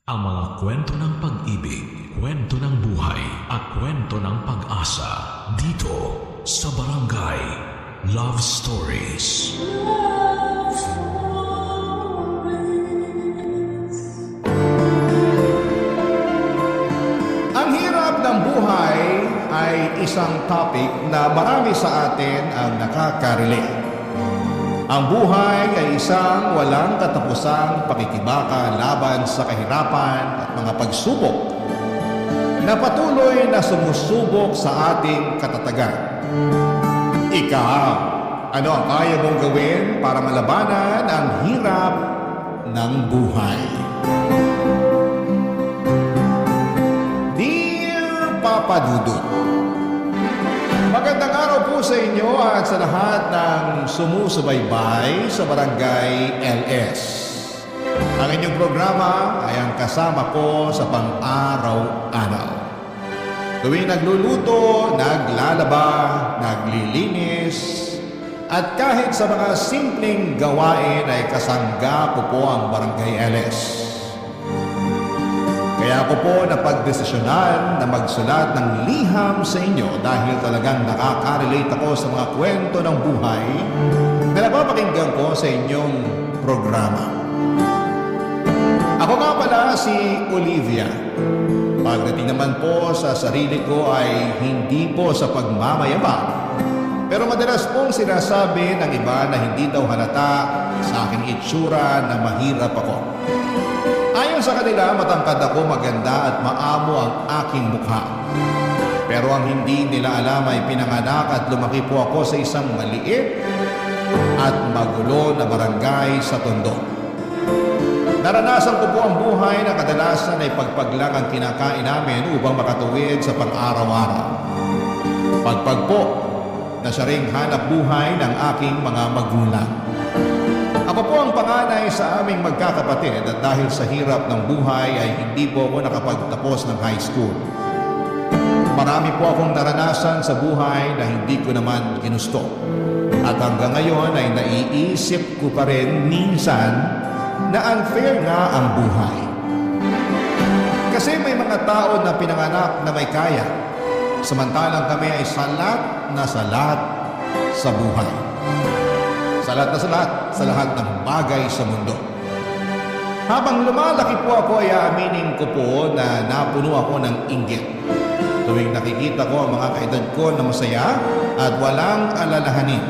Ang mga kwento ng pag-ibig, kwento ng buhay, at kwento ng pag-asa dito sa Barangay Love Stories. Love Stories. Ang hirap ng buhay ay isang topic na marami sa atin ang nakaka-relate. Ang buhay ay isang walang katapusang pakikibaka laban sa kahirapan at mga pagsubok na patuloy na sumusubok sa ating katatagan. Ikaw, ano ang kaya mong gawin para malabanan ang hirap ng buhay? Dear Papa Dudut, magandang araw po sa inyo at sa lahat ng sumusubaybay sa Barangay LS. Ang inyong programa ay ang kasama ko sa pang-araw-araw. Tuwing nagluluto, naglalaba, naglilinis, at kahit sa mga simpleng gawain ay kasangga ko po ang Barangay LS. Kaya ako po napagdesisyonan na magsulat ng liham sa inyo dahil talagang nakaka-relate ako sa mga kwento ng buhay na napapakinggan ko sa inyong programa. Ako nga pala si Olivia. Pagdating naman po sa sarili ko ay hindi po sa pagmamayabang. Pero madalas pong sinasabi ng iba na hindi daw halata sa aking itsura na mahirap ako. Ayon sa kanila, matangkad ako, maganda at maamo ang aking mukha. Pero ang hindi nila alam ay pinanganak at lumaki po ako sa isang maliit at magulo na barangay sa Tondo. Naranasan ko po ang buhay na kadalasan ay pagpaglang ang kinakain namin upang makatuwid sa pang-araw-araw. Pagpag po na siya ring hanap buhay ng aking mga magulang. Ako po ang panganay sa aming magkakapatid at dahil sa hirap ng buhay ay hindi po ako nakapagtapos ng high school. Marami po akong naranasan sa buhay na hindi ko naman ginusto. At hanggang ngayon ay naiisip ko pa rin minsan na unfair nga ang buhay. Kasi may mga tao na pinanganak na may kaya, samantalang kami ay salat na salat sa buhay. Salat na salat sa lahat ng bagay sa mundo. Habang lumalaki po ako ay aaminin ko po na napuno ako ng inggit. Tuwing nakikita ko ang mga kaedad ko na masaya at walang alalahanin.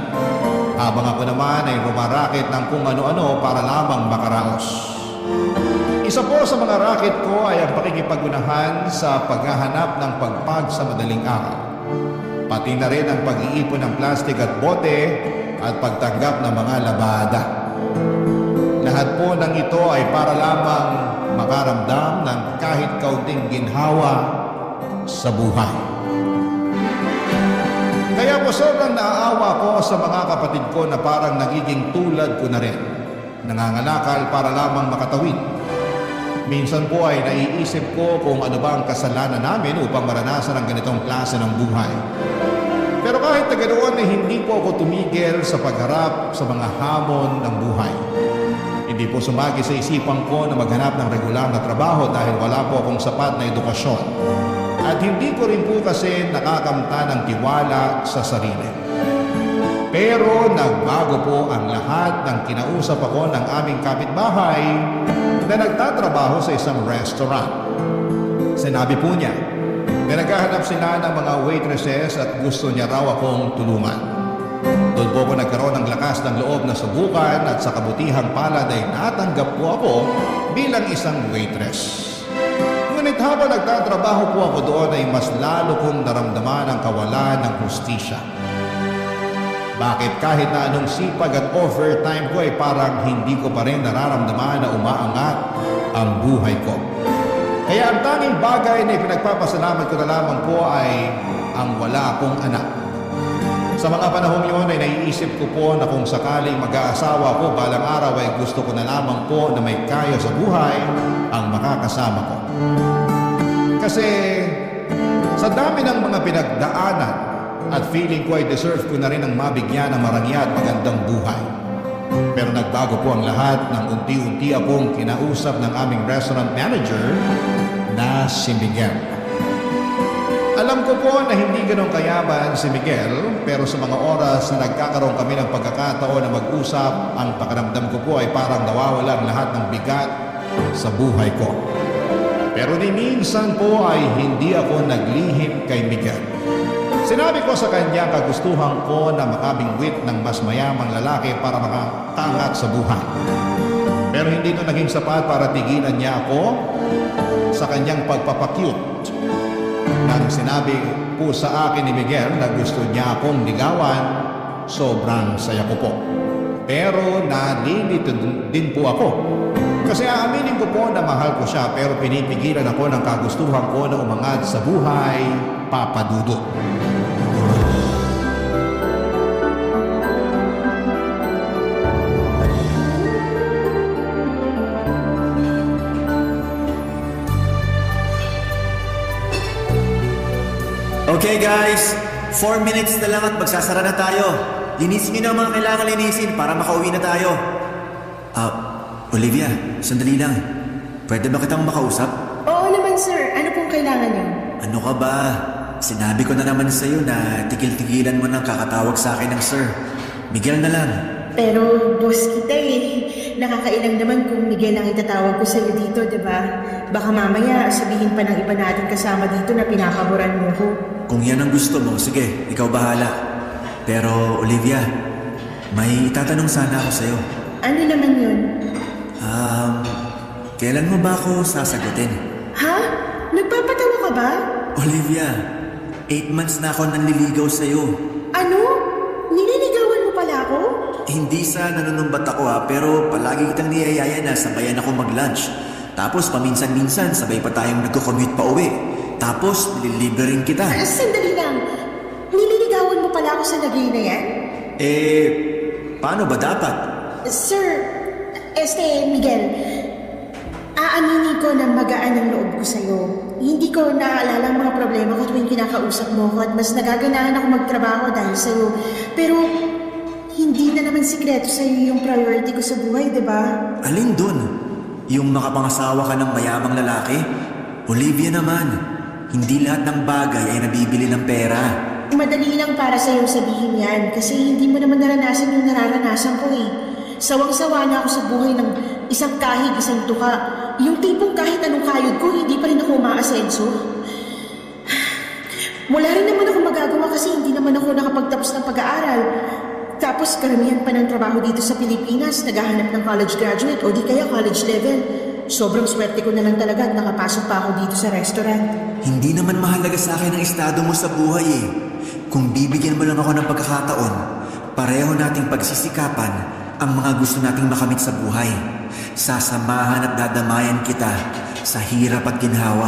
Habang ako naman ay rumarakit ng kung ano-ano para lamang makaraos. Isa po sa mga racket ko ay ang pakikipag-unahan sa paghahanap ng pagpag sa madaling araw. Pati na rin ang pag-iipon ng plastik at bote at pagtanggap ng mga labada. Lahat po ng ito ay para lamang makaramdam ng kahit kaunting ginhawa sa buhay. Kaya po sobrang naaawa ko sa mga kapatid ko na parang nagiging tulad ko na rin. Nangangalakal para lamang makatawid. Minsan po ay naiisip ko kung ano ba ang kasalanan namin upang maranasan ang ganitong klase ng buhay. Pero kahit na ganoon ay hindi po ako tumigil sa pagharap sa mga hamon ng buhay. Hindi po sumagi sa isipan ko na maghanap ng regular na trabaho dahil wala po akong sapat na edukasyon. At hindi ko rin po kasi nakakamta ng tiwala sa sarili. Pero nagbago po ang lahat ng kinausap ako ng aming kapitbahay na nagtatrabaho sa isang restaurant. Sinabi po niya na naghahanap sila ng mga waitresses at gusto niya raw akong tulungan. Doon po ako nagkaroon ng lakas ng loob na subukan at sa kabutihang palad ay natanggap po ako bilang isang waitress. Ngunit habang nagtatrabaho po ako doon ay mas lalo kong naramdaman ang kawalan ng hustisya. Bakit kahit na anong sipag at overtime ko ay parang hindi ko pa rin nararamdaman na umaangat ang buhay ko. Kaya ang tanging bagay na ipinagpapasalamat ko na lamang po ay ang wala akong anak. Sa mga panahon yun ay naiisip ko po na kung sakaling mag-aasawa ko balang araw ay gusto ko na lamang po na may kaya sa buhay ang makakasama ko. Kasi sa dami ng mga pinagdaanan at feeling ko ay deserve ko na rin ang mabigyan ng marangya at magandang buhay. Pero nagbago po ang lahat nang unti-unti akong kinausap ng aming restaurant manager na si Miguel. Alam ko po na hindi ganun kayaman si Miguel, pero sa mga oras na nagkakaroon kami ng pagkakataon na mag-usap, ang pakiramdam ko po ay parang nawawala ang lahat ng bigat sa buhay ko. Pero ni minsan po ay hindi ako naglihim kay Miguel. Sinabi ko sa kanya kagustuhan ko na makabingwit ng mas mayamang lalaki para makatangat sa buhay. Pero hindi ito naging sapat para tigilan niya ako sa kanyang pagpapakyut. Nang sinabi po sa akin ni Miguel na gusto niya akong ligawan, sobrang saya ko po. Pero nalilito din po ako. Kasi aaminin ko po na mahal ko siya pero pinipigilan ako ng kagustuhan ko na umangat sa buhay, Papa Dudut. Okay guys, 4 minutes na lang at magsasara na tayo. Linisin niyo na ang mga kailangan linisin para makauwi na tayo. Olivia, sandali lang. Pwede ba kitang makausap? Oo naman sir, ano pong kailangan niyo? Ano ka ba? Sinabi ko na naman sa'yo na tigil-tigilan mo nang kakatawag sa akin ng sir. Miguel na lang. Pero boss kita eh. Nakakailang naman kung Miguel ang itatawag ko sa'yo dito, diba? Baka mamaya sabihin pa ng iba natin kasama dito na pinakaburan mo ko. Kung yan ang gusto mo, sige, ikaw bahala. Pero Olivia, may itatanong sana ako sa'yo. Ano naman yun? Kailan mo ba ako sasagutin? Ha? Nagpapatawa ka ba? Olivia, 8 months na ako nanliligaw sa'yo. Ano? Nililigawan mo pala ako? Hindi sa nanunumbat ako pero palagi kitang niyayaya na sabayan ako mag-lunch. Tapos paminsan-minsan sabay pa tayong nagko-commute pa uwi. Tapos nililibre rin kita. Sandali lang. Nililigawan mo pala ako sa lagay na yan? Paano ba dapat? Sir, Miguel, aaminin ko na magaan ang loob ko sa'yo. Hindi ko naaalala ang mga problema ko tuwing kinakausap mo ko at mas nagaganahan ako magtrabaho dahil sa'yo. Pero hindi na naman sikreto sa'yo yung priority ko sa buhay, di ba? Alin dun? Yung makapangasawa ka ng mayamang lalaki? Olivia naman, hindi lahat ng bagay ay nabibili ng pera. Madali lang para sa'yo sabihin yan kasi hindi mo naman naranasan yung nararanasan ko eh. Sawang-sawa na ako sa buhay ng isang kahig, isang tuka. Yung tipong kahit anong kayod ko, hindi pa rin ako umaasenso. Wala rin naman ako magagawa kasi hindi naman ako nakapagtapos ng pag-aaral. Tapos karamihan pa ng trabaho dito sa Pilipinas, naghahanap ng college graduate o di kaya college level. Sobrang swerte ko na lang talaga at nakapasok pa ako dito sa restaurant. Hindi naman mahalaga sa akin ang estado mo sa buhay eh. Kung bibigyan mo lang ako ng pagkakataon, pareho nating pagsisikapan ang mga gusto nating makamit sa buhay. Sasamahan at dadamayan kita sa hirap at ginhawa.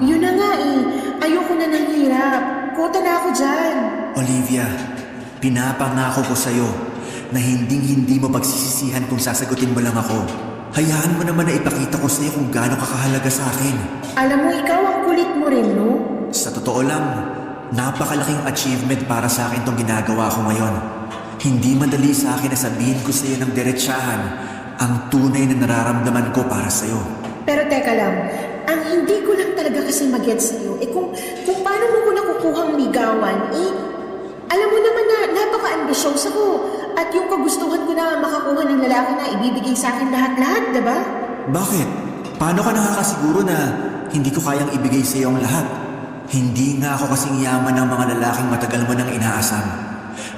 Yun na nga eh. Ayoko na ng hirap. Kota na ako dyan. Olivia, pinapangako ko sa'yo na hinding-hindi mo pagsisisihan kung sasagutin mo lang ako. Hayaan mo naman na ipakita ko sa'yo kung gaano kakahalaga sa akin. Alam mo, ikaw ang kulit mo rin, no? Sa totoo lang, napakalaking achievement para sa akin tong ginagawa ko ngayon. Hindi madali sa akin na sabihin ko sa'yo ng diretsahan ang tunay na nararamdaman ko para sa'yo. Pero teka lang, ang hindi ko lang talaga kasi mag-gets sa'yo, kung paano mo ko nakukuhang ligawan, alam mo naman na napaka-ambitious ako at yung kagustuhan ko na makakuha ng lalaki na ibibigay sa akin lahat-lahat, diba? Bakit? Paano ka nakakasiguro na hindi ko kayang ibigay sa'yo ang lahat? Hindi nga ako kasing yaman ng mga lalaking matagal mo nang inaasam.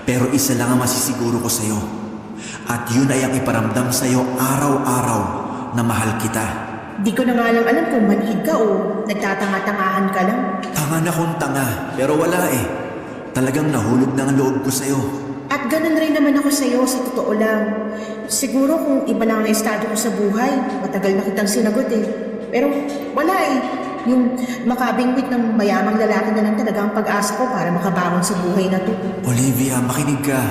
Pero isa lang ang masisiguro ko sa'yo. At yun ay ang iparamdam sa'yo araw-araw na mahal kita. Di ko na nga lang alam kung manhid ka o nagtatanga-tangahan ka lang. Tanga na kung tanga, pero wala eh. Talagang nahulog na ang loob ko sa'yo. At ganun rin naman ako sa'yo sa totoo lang. Siguro kung iba lang ang estado ko sa buhay, matagal na kitang sinagot eh. Pero wala eh. Yung makabingwit ng mayamang lalaki na lang talaga ang pag-asa ko para makabangon sa buhay na to. Olivia, makinig ka.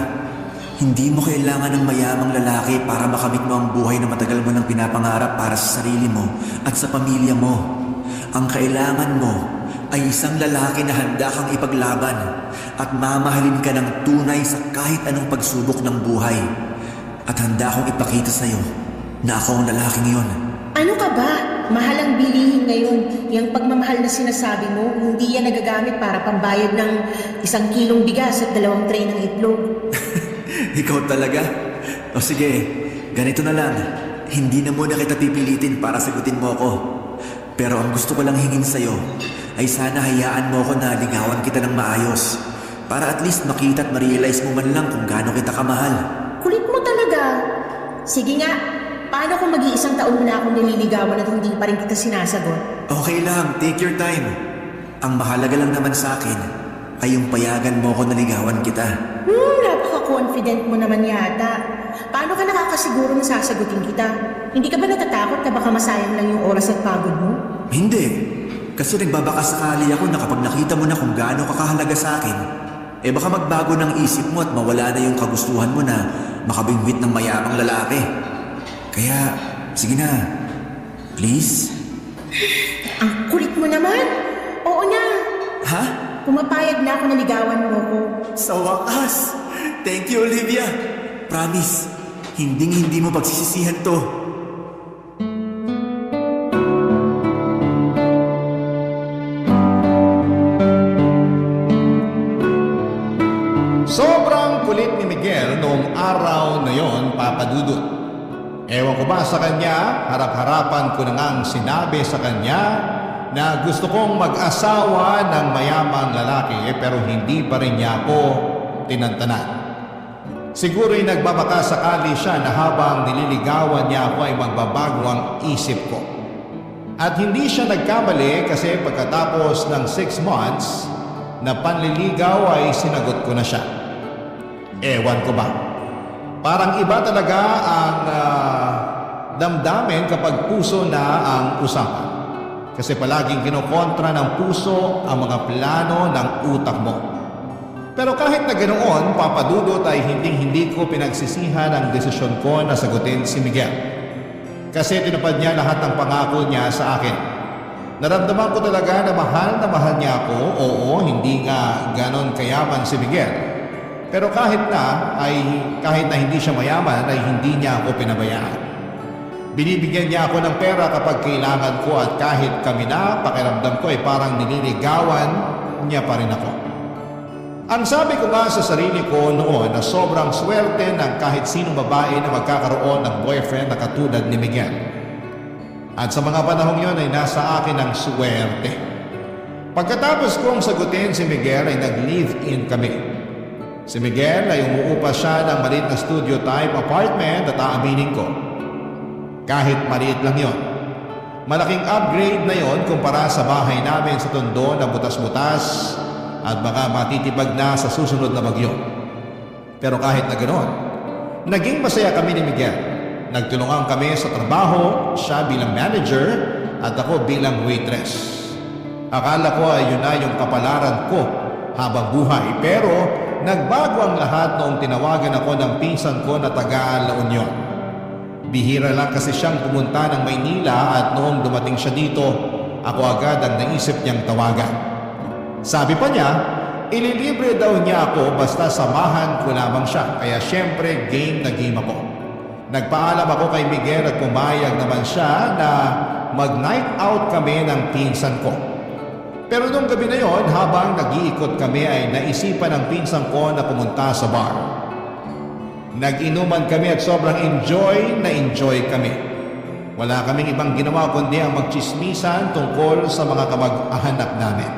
Hindi mo kailangan ng mayamang lalaki para makamit mo ang buhay na matagal mo nang pinapangarap para sa sarili mo at sa pamilya mo. Ang kailangan mo ay isang lalaki na handa kang ipaglaban at mamahalin ka ng tunay sa kahit anong pagsubok ng buhay. At handa akong ipakita sa'yo na ako ang lalaking yon. Ano ka ba? Mahal ang bilihin ngayon. Yung pagmamahal na sinasabi mo, hindi yan nagagamit para pambayad ng 1 kilong bigas at 2 tray ng itlog. Ikaw talaga? O sige, ganito na lang. Hindi na muna kita pipilitin para sagutin mo ako. Pero ang gusto ko lang hingin sa'yo ay sana hayaan mo ako na ligawan kita ng maayos. Para at least makita at ma-realize mo man lang kung gaano kita kamahal. Kulit mo talaga. Sige nga, paano kung mag-iisang taon mo na akong nililigawan at hindi pa rin kita sinasagot? Okay lang, take your time. Ang mahalaga lang naman sa akin ay yung payagan mo ako na ligawan kita. Napaka-confident mo naman yata. Paano ka nakakasiguro na sasagutin kita? Hindi ka ba natatakot na baka masayang lang yung oras at pagod mo? Hindi. Kasi nagbabaka sakali ako na kapag nakita mo na kung gaano ka kahalaga sa akin, baka magbago ng isip mo at mawala na yung kagustuhan mo na makabingwit ng mayamang lalaki. Kaya, sige na. Please? Ang kulit mo naman. Oo na. Ha? Pumapayag na ako na ligawan mo ko. Sa wakas! Thank you, Olivia! Promise, hinding-hindi mo pagsisisihan to. Sobrang kulit ni Miguel noong araw na yon, Papa Dudut. Ewan ko ba sa kanya, harap-harapan ko na ngang sinabi sa kanya na gusto kong mag-asawa ng mayamang lalaki pero hindi pa rin niya ako tinantanan. Siguro'y nagbabaka sakali siya na habang nililigawan niya ako ay magbabago ang isip ko. At hindi siya nagkamali kasi pagkatapos ng 6 months na panliligaw ay sinagot ko na siya. Ewan ko ba? Parang iba talaga ang damdamin kapag puso na ang usapan. Kasi palaging kinokontra ng puso ang mga plano ng utak mo. Pero kahit na ganoon, Papa Dudut, ay hindi ko pinagsisihan ang desisyon ko na sagutin si Miguel. Kasi tinupad niya lahat ng pangako niya sa akin. Naramdaman ko talaga na mahal niya ako. Oo, hindi nga ganon kayaman si Miguel. Pero kahit na hindi siya mayaman, ay hindi niya ako pinabayaan. Binibigyan niya ako ng pera kapag kailangan ko at kahit kami na, pakiramdam ko ay parang nililigawan niya pa rin ako. Ang sabi ko nga sa sarili ko noon na sobrang swerte ng kahit sinong babae na magkakaroon ng boyfriend na katulad ni Miguel. At sa mga panahong yon ay nasa akin ang swerte. Pagkatapos kong sagutin si Miguel ay nag-live-in kami. Si Miguel ay umuupa siya ng maliit na studio type apartment at aaminin ko. Kahit maliit lang yon. Malaking upgrade na yon kumpara sa bahay namin sa Tondo na butas-butas at baka matitibag na sa susunod na bagyo. Pero kahit na ganoon, naging masaya kami ni Miguel. Nagtulungan kami sa trabaho, siya bilang manager at ako bilang waitress. Akala ko ay yun na yung kapalaran ko habang buhay, pero nagbago ang lahat noong tinawagan ako ng pinsan ko na taga La Union. Bihira lang kasi siyang pumunta ng Maynila at noong dumating siya dito, ako agad ang naisip niyang tawagan. Sabi pa niya, ililibre daw niya ako basta samahan ko lamang siya, kaya syempre game na game ako. Nagpaalam ako kay Miguel at pumayag naman siya na mag-night out kami ng pinsan ko. Pero nung gabi na yon, habang nag-iikot kami ay naisipan ng pinsan ko na pumunta sa bar. Nag-inuman kami at sobrang enjoy kami. Wala kaming ibang ginawa kundi ang magchismisan tungkol sa mga kamag-anak namin.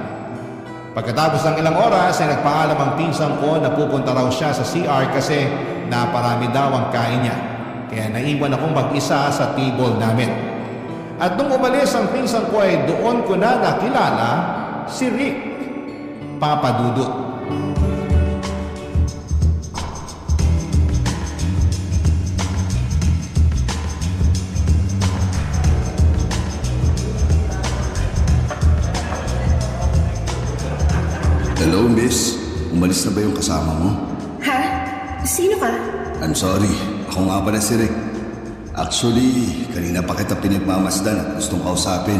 Pagkatapos ng ilang oras ay nagpaalam ang pinsan ko na pupunta raw siya sa CR kasi naparami daw ang kain niya. Kaya naiwan akong mag-isa sa table namin. At nung umalis ang pinsan ko ay doon ko na nakilala si Rick, Papa Dudut. Hello, miss. Umalis na ba yung kasama mo? Ha? Sino ka? I'm sorry. Ako nga pala si Rick. Actually, kanina pa kita pinagmamasdan at gustong kausapin.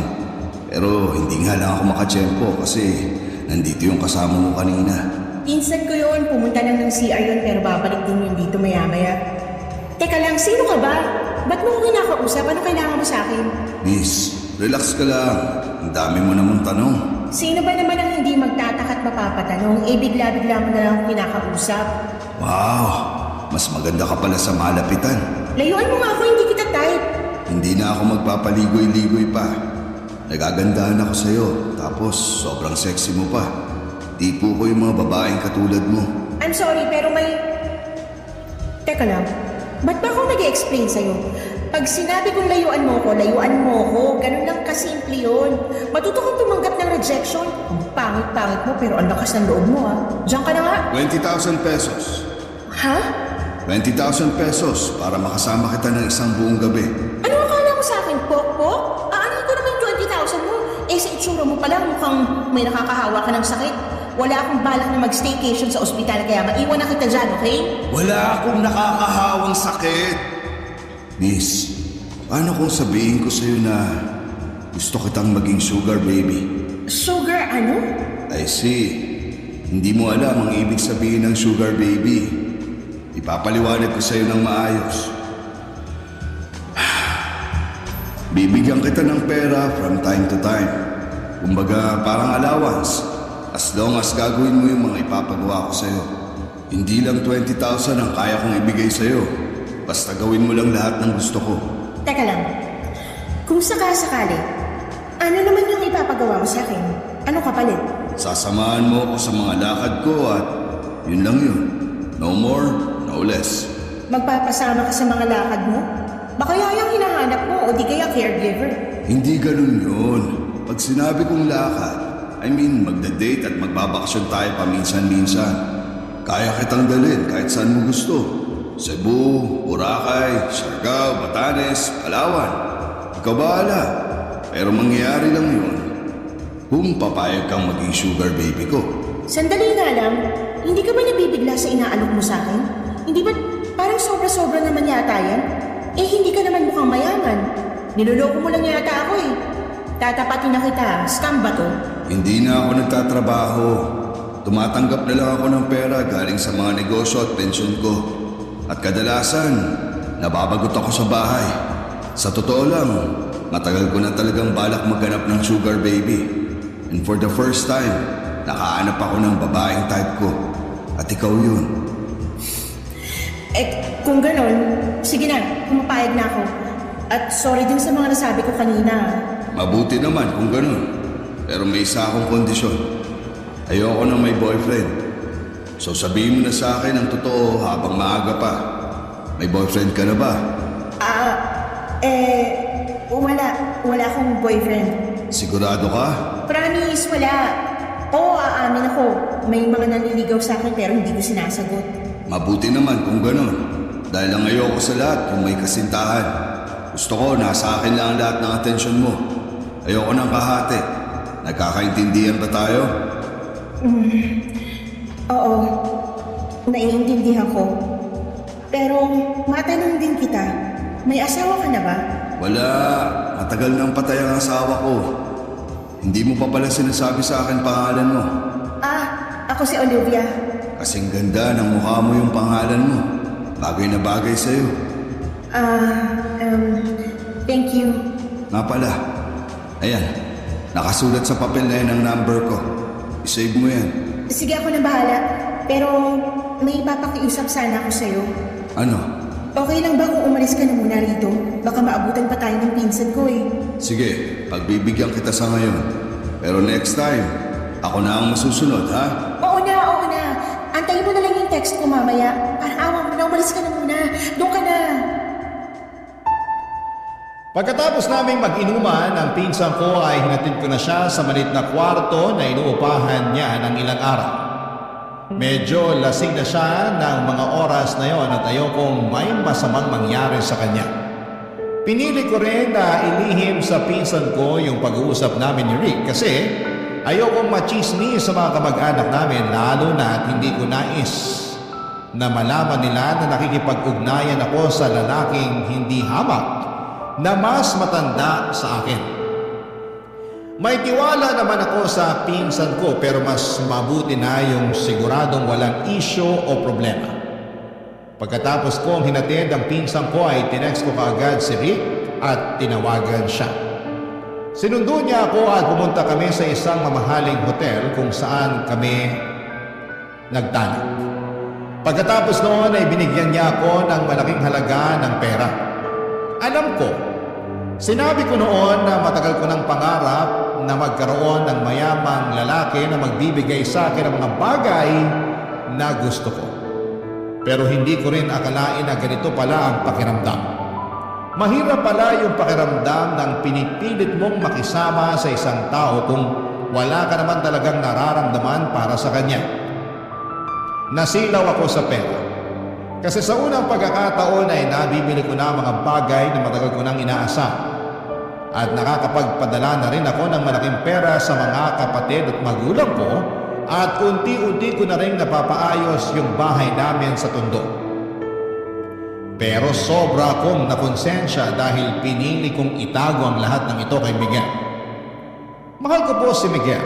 Pero hindi nga lang ako makatsyempo kasi nandito yung kasama mo kanina. Pinsan ko yun. Pumunta lang ng CR yun pero babalik din yun dito maya-maya. Teka lang, sino ka ba? Ba't mo ko kinakausap? Ano kailangan mo sa akin? Miss, relax ka lang. Ang dami mo namang tanong. Sino ba naman ang hindi magtataka at mapapatanong? Bigla-bigla mo na lang ako kinakausap. Wow, mas maganda ka pala sa malapitan. Layuan mo nga ako, hindi kita type. Hindi na ako magpapaligoy-ligoy pa. Nagagandahan ako sa'yo, tapos sobrang sexy mo pa. Di po ko yung mga babaeng katulad mo. I'm sorry, pero may... Teka lang, ba't ba ako nag-i-explain sa'yo? Pag sinabi kong layuan mo ko, ganun lang kasimple yun. Matuto kang tumanggap ng rejection. Ang pangit-pangit mo, pero ang lakas ng loob mo ah. Diyan ka na nga. 20,000 pesos. Ha? 20,000 pesos para makasama kita ng isang buong gabi. Ano akala mo sa akin, Pok-Pok? Aanin ko naman 20,000 mo. Sa itsura mo pala, mukhang may nakakahawa ka ng sakit. Wala akong balak na mag-staycation sa ospital, kaya maiwan na kita dyan, okay? Wala akong nakakahawang sakit. Miss, paano kung sabihin ko sa'yo na gusto kitang maging sugar baby? Sugar ano? I see. Hindi mo alam ang ibig sabihin ng sugar baby. Ipapaliwanag ko sa'yo ng maayos. Bibigyan kita ng pera from time to time. Kumbaga parang allowance. As long as gagawin mo yung mga ipapagawa ko sa'yo. Hindi lang 20,000 ang kaya kong ibigay sa'yo. Basta gawin mo lang lahat ng gusto ko. Teka lang. Kung sakasakali, ano naman yung ipapagawa mo sa akin? Ano kapalit? Sasamahan mo ako sa mga lakad ko at yun lang yun. No more, no less. Magpapasama ka sa mga lakad mo? Baka yung hinahanap mo o di kaya caregiver? Hindi ganun yun. Pag sinabi kong lakad, I mean magda-date at magbabakasyon tayo paminsan-minsan. Kaya kitang dalhin kahit saan mo gusto. Cebu, Boracay, Siargao, Batanes, Palawan. Ikaw bahala. Pero mangyayari lang yun kung papayag kang maging sugar baby ko. Sandali nga lang, hindi ka ba nabibigla sa inaalok mo sa akin? Hindi ba parang sobra-sobra naman yata yan? Hindi ka naman mukhang mayaman. Niloloko mo lang yata ako eh. Tatapatin na kita, scam ba to? Hindi na ako nagtatrabaho. Tumatanggap na lang ako ng pera galing sa mga negosyo at pensyon ko. At kadalasan, nababagot ako sa bahay. Sa totoo lang, matagal ko na talagang balak maghanap ng sugar baby. And for the first time, nakahanap ako ng babaeng type ko. At ikaw yun. Kung ganon, sige na, pumapayag na ako. At sorry din sa mga nasabi ko kanina. Mabuti naman kung ganun. Pero may isa akong kondisyon. Ayoko na may boyfriend. So sabihin mo na sa akin ang totoo habang maaga pa. May boyfriend ka na ba? Wala akong boyfriend. Sigurado ka? Promise, wala. Oo, aamin ako. May mga nanliligaw sa akin pero hindi ko sinasagot. Mabuti naman kung ganun. Dahil ang ayoko sa lahat kung may kasintahan. Gusto ko nasa akin lang ang lahat ng atensyon mo. Ayoko ng kahati. Nagkakaintindihan ba tayo? Oo, naiintindihan ko. Pero matanong din kita, may asawa ka na ba? Wala. Matagal nang patay ang asawa ko. Hindi mo pa pala sinasabi sa akin pangalan mo. Ako si Olivia. Kasing ganda ng mukha mo yung pangalan mo. Bagay na bagay sa'yo. Thank you. Nga pala. Ayan. Nakasulat sa papel na yan ang number ko. I-save mo yan. Sige, ako na bahala. Pero may papakiusap sana ako sa'yo. Ano? Okay lang ba kung umalis ka na muna rito? Baka maabutan pa tayo ng pinsan ko eh. Sige, pagbibigyan kita sa ngayon. Pero next time, ako na ang masusunod, ha? Oo na. Antayin mo na lang yung text ko mamaya. Parang awa mo na, umalis ka na muna. Doon ka na. Pagkatapos naming mag-inuman, ang pinsan ko ay hinatid ko na siya sa maliit na kwarto na inuupahan niya ng ilang araw. Medyo lasing na siya ng mga oras na yon at ayokong may masamang mangyari sa kanya. Pinili ko rin na ilihim sa pinsan ko yung pag-uusap namin ni Rick kasi ayokong machismis sa mga kamag-anak namin lalo na at hindi ko nais na malaman nila na nakikipag-ugnayan ako sa lalaking hindi hamak na mas matanda sa akin. May tiwala naman ako sa pinsan ko pero mas mabuti na yung siguradong walang isyo o problema. Pagkatapos kong hinatid ang pinsang ko ay tinext ko kaagad si Rick at tinawagan siya. Sinundo niya ako at pumunta kami sa isang mamahaling hotel kung saan kami nagtalik. Pagkatapos noon ay binigyan niya ako ng malaking halaga ng pera. Alam ko, sinabi ko noon na matagal ko ng pangarap na magkaroon ng mayamang lalaki na magbibigay sa akin ng mga bagay na gusto ko. Pero hindi ko rin akalain na ganito pala ang pakiramdam. Mahirap pala yung pakiramdam ng pinipilit mong makisama sa isang tao kung wala ka naman talagang nararamdaman para sa kanya. Nasilaw ako sa pera. Kasi sa unang pagkakataon ay nabibili ko na mga bagay na matagal ko nang inaasam. At nakakapagpadala na rin ako ng malaking pera sa mga kapatid at magulang ko at unti-unti ko na rin napapaayos yung bahay namin sa Tondo. Pero sobra akong nakonsensya dahil pinili kong itago ang lahat ng ito kay Miguel. Mahal ko po si Miguel.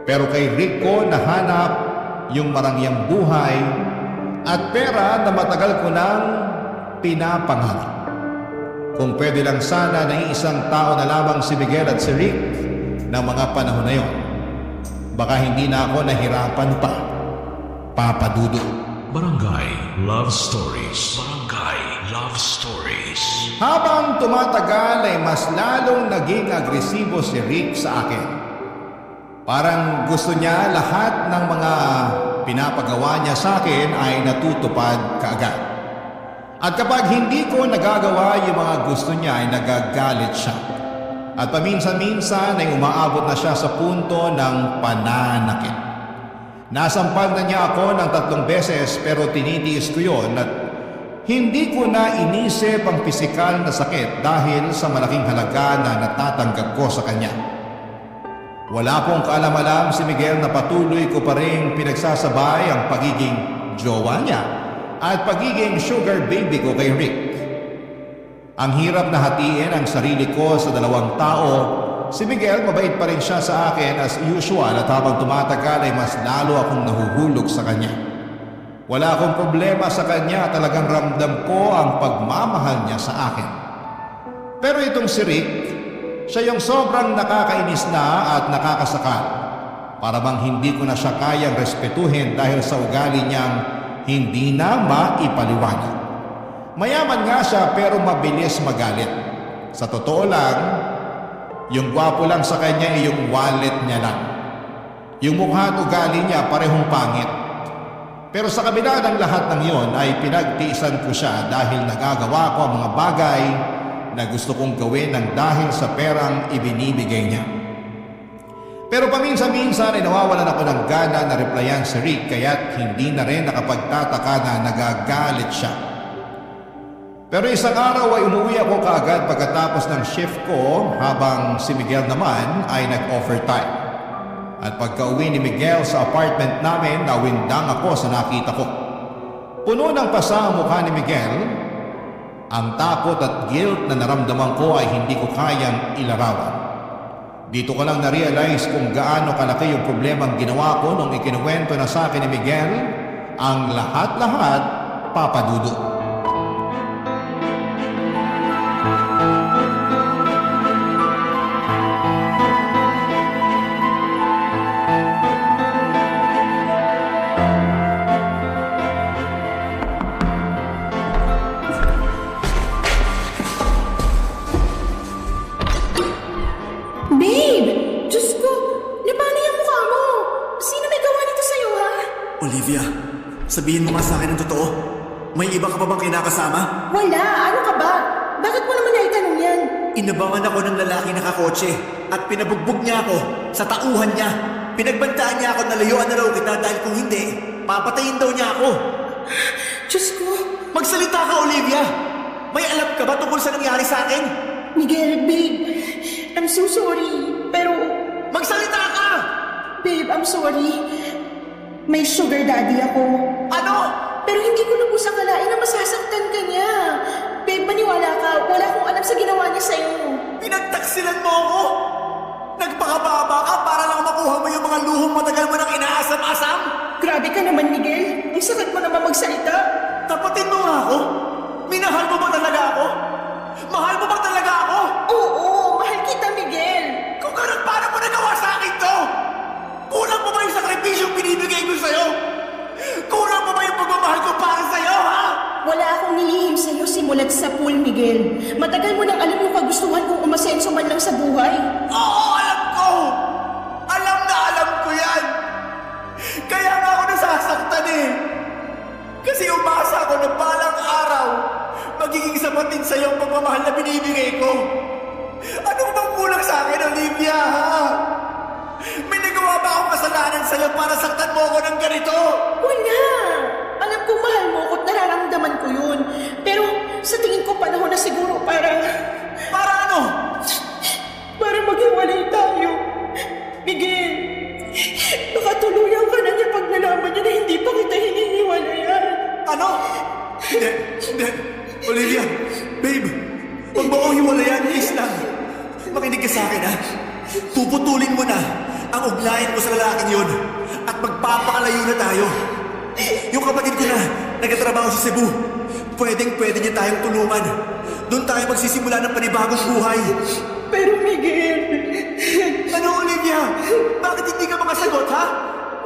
Pero kay Rick ko nahanap yung marangyang buhay at pera na matagal ko nang pinapangarap. Kung pwede lang sana na isang tao na lamang si Miguel at si Rick ng mga panahon na yon, baka hindi na ako nahirapan pa, Papa Dudu. Barangay Love Stories. Barangay Love Stories. Habang tumatagal ay mas lalong naging agresibo si Rick sa akin. Parang gusto niya lahat ng mga pinapagawa niya sa akin ay natutupad kaagad. At kapag hindi ko nagagawa yung mga gusto niya ay nagagalit siya. At paminsan-minsan ay umaabot na siya sa punto ng pananakit. Nasampal na niya ako ng 3 beses pero tinitiis ko yon at hindi ko na inisip ang pisikal na sakit dahil sa malaking halaga na natatanggap ko sa kanya. Wala pong kaalam-alam si Miguel na patuloy ko pa rin pinagsasabay ang pagiging jowa niya at pagiging sugar baby ko kay Rick. Ang hirap na hatiin ang sarili ko sa 2 tao. Si Miguel mabait pa rin siya sa akin as usual at habang tumatagal ay mas lalo akong nahuhulog sa kanya. Wala akong problema sa kanya, talagang ramdam ko ang pagmamahal niya sa akin. Pero itong si Rick, siya yung sobrang nakakainis na at nakakasakal. Para bang hindi ko na siya kayang respetuhin dahil sa ugali niyang hindi na maipaliwanag. Mayaman nga siya pero mabilis magalit. Sa totoo lang, yung gwapo lang sa kanya ay yung wallet niya lang. Yung mukha at ugali niya parehong pangit. Pero sa kabila ng lahat ng yon ay pinagtiisan ko siya dahil nagagawa ko ang mga bagay na gusto kong gawin ng dahil sa perang ibinibigay niya. Pero paminsan-minsan ay nawawalan ako ng gana na replyan si Rick kaya't hindi na rin nakapagtataka na nagagalit siya. Pero isang araw ay umuwi ako kaagad pagkatapos ng shift ko habang si Miguel naman ay nag-overtime. At pagka-uwi ni Miguel sa apartment namin, nawindang ako sa nakita ko. Puno ng pasa ang mukha ni Miguel. Ang takot at guilt na naramdaman ko ay hindi ko kayang ilarawan. Dito ko lang na-realize kung gaano kalaki yung problemang ginawa ko nung ikinuwento na sa akin ni Miguel ang lahat-lahat, Papa Dudu. Olivia, sabihin mo nga sa akin ang totoo. May iba ka pa bang kinakasama? Wala! Ano ka ba? Bakit mo naman naitanong yan? Inabangan ako ng lalaki nakakotse at pinabugbog niya ako sa tauhan niya. Pinagbantaan niya ako na layuan na raw kita dahil kung hindi, papatayin daw niya ako. Diyos ko! Magsalita ka, Olivia! May alam ka ba tungkol sa nangyari sa akin? Miguel, babe, I'm so sorry. Pero, Magsalita ka! babe, I'm sorry. May sugar daddy ako. Ano? Pero hindi ko lubos akalain na masasaktan ka niya. Babe, maniwala ka. Wala akong alam sa ginawa niya sa'yo. Pinagtaksilan mo ako? Nagpakababa ka para lang makuha mo yung mga luhong matagal mo nang inaasam-asam? Grabe ka naman, Miguel. Ang sakit mo naman magsalita. Tapos Sagutin mo nga ako! Minahal mo ba talaga ako? Mahal mo ba talaga ako? Oo, mahal kita, Miguel. Kung ganun, paano mo nagawa sa akin to? Kulang mo ba yung sakripisyong binibigay ko sa'yo? Kulang mo ba yung pagmamahal ko para sa'yo, ha? Wala akong nilihim sa'yo simulat sa pool, Miguel. Matagal mo nang alam yung kagustuhan kong umasenso man lang sa buhay. Oo, alam ko! Alam na alam ko yan! Kaya nga ako nasasaktan eh! Kasi umasa ako na balang araw magiging sapat din sa'yo ang pagmamahal na binibigay ko. Ano bang kulang sa akin, Olivia, ha? May nagawa ba akong kasalanan sa'yo para saktan mo ako ng ganito? Wala! Alam kong mahal mo ko at nararamdaman ko yun. Pero sa tingin ko panahon na siguro para Para ano? maghiwalay tayo. Miguel, baka tuluyan ka na niya pag nalaman niya na hindi pa kita hinihiwalayan. Ano? Hindi. Olivia, babe, huwag mo akong hiwalayan, please lang. Makinig ka sa akin, ha? Puputulin mo na ang ugnayan mo sa lalaking yun at magpapakalayo na tayo. Yung kapatid ko na nagtatrabaho sa Cebu, pwede niya tayong tulungan. Doon tayo magsisimula ng panibagong buhay. Pero Miguel, Ano, Olivia? Bakit hindi ka makasagot, ha?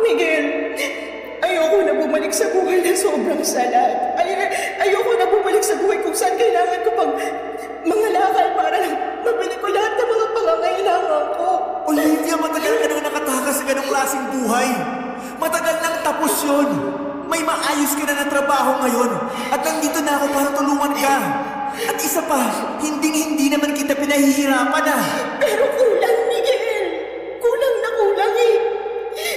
Miguel, ayoko na bumalik sa buhay na sobrang salat. Ayoko na bumalik sa buhay kung saan kailangan ko pang mangalakal para lang mabili ko lahat ng mga pangangailangan ko. Olivia, matagal ka nang nakatakas sa ganong klaseng buhay. Matagal nang tapos yun. May maayos ka na ng trabaho ngayon at nandito na ako para tulungan ka. At isa pa, hindi naman kita pinahihirapan ah. Pero kulang, Miguel. Kulang na kulang eh.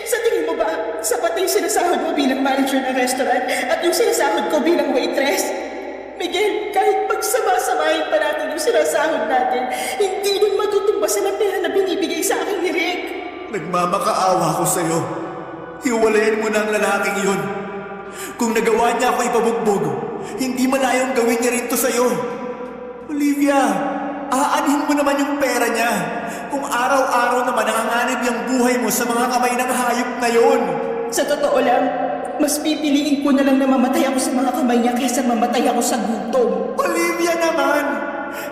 Sa tingin mo ba, sapat na yung sinasahod mo bilang manager ng restaurant at yung sinasahod ko bilang waitress? Miguel, kahit pagsama-samahin pa natin yung sinasahod natin, hindi din matutumbasan ang pera na binibigay sa akin ni Rick. Nagmamakaawa ko sa'yo. Hiwalayan mo na ang lalaking yun. Kung nagawa niya ako ipabugbog, hindi malayong gawin niya rin to sa'yo. Olivia, aanhin mo naman yung pera niya. Kung araw-araw naman nanganganib yung buhay mo sa mga kamay ng hayop na yun. Sa totoo lang, mas pipiliin ko na lang na mamatay ako sa mga kamay niya kaysa mamatay ako sa gutom. Olivia naman,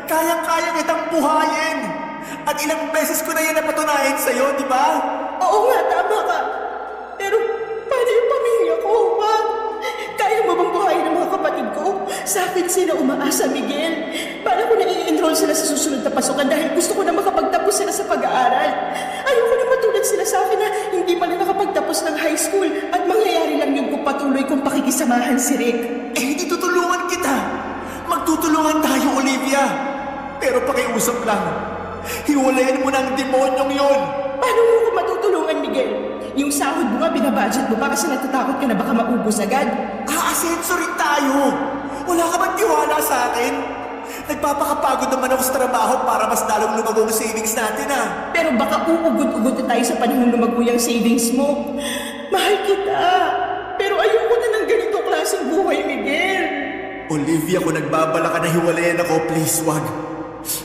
kayang-kaya kitang buhayin. At ilang beses ko na yan napatunayan sa'yo, di ba? Oo nga, tama ka. Pero paano yung pamilya ko, ha? Kaya mo bang buhayin ang mga kapatid ko? Sa akin sila umaasa, Miguel. Paano ko na i-enroll sila sa susunod na pasukan dahil gusto ko na makapagtapos sila sa pag-aaral? Ayoko na matulad sila sa akin na hindi pa na nakapagtapos ng high school at mangyayari lang yun kung patuloy kong pakikisamahan si Rick. Eh, hindi tutulungan kita. Magtutulungan tayo, Olivia. Pero pakiusap lang. Hiwalayan mo na ang demonyong yon. Paano mo ko matutulungan, Miguel? Yung sahod mo nga, binabudget mo pa kasi natatakot ka na baka maubos agad. Aasenso rin tayo. Wala ka bang tiwala sa akin? Nagpapakapagod naman ako sa trabaho para mas lalong lumago ang savings natin ah. Pero baka uugot-ugot na tayo sa panahon lumago yung savings mo. Mahal kita. Pero ayoko na ng ganitong klaseng buhay, Miguel. Olivia, kung nagbabala ka na hiwalayan ako, please wag.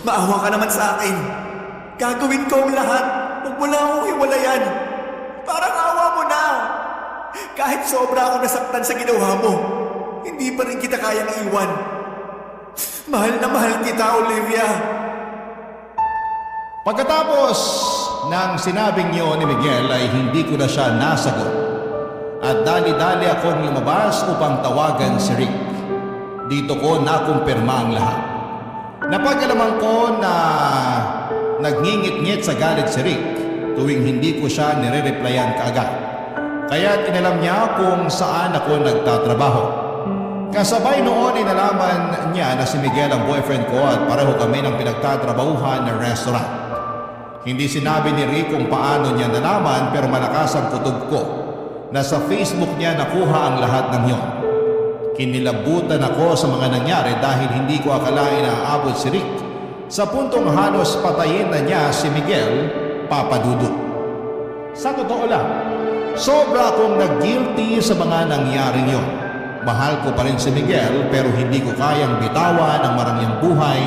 Maawa ka naman sa akin. Gagawin ko ang lahat. Huwag mo lang akong hiwalayan. Parang awa mo na. Kahit sobra ako nasaktan sa ginawa mo, hindi pa rin kita kayang iwan. Mahal na mahal kita, Olivia. Pagkatapos ng sinabing yun ni Miguel ay hindi ko na siya nasagot. At dali-dali akong lumabas upang tawagan si Rick. Dito ko nakumpirma ang lahat. Napag-alaman ko na nagngingit-ngit sa galit si Rick tuwing hindi ko siya nire-replyan kaagad. Kaya inalam niya kung saan ako nagtatrabaho. Kasabay noon inalaman niya na si Miguel ang boyfriend ko at pareho kami ng pinagtatrabahuhan na restaurant. Hindi sinabi ni Rick kung paano niya nalaman pero malakas ang kutob ko na sa Facebook niya nakuha ang lahat ng yon. Kinilabutan ako sa mga nangyari dahil hindi ko akalain na aabot si Rick sa puntong halos patayin na niya si Miguel, Papa Dudut. Sa totoo lang, sobra akong nag-guilty sa mga nangyaring yon. Mahal ko pa rin si Miguel pero hindi ko kayang bitawan ang marangyang buhay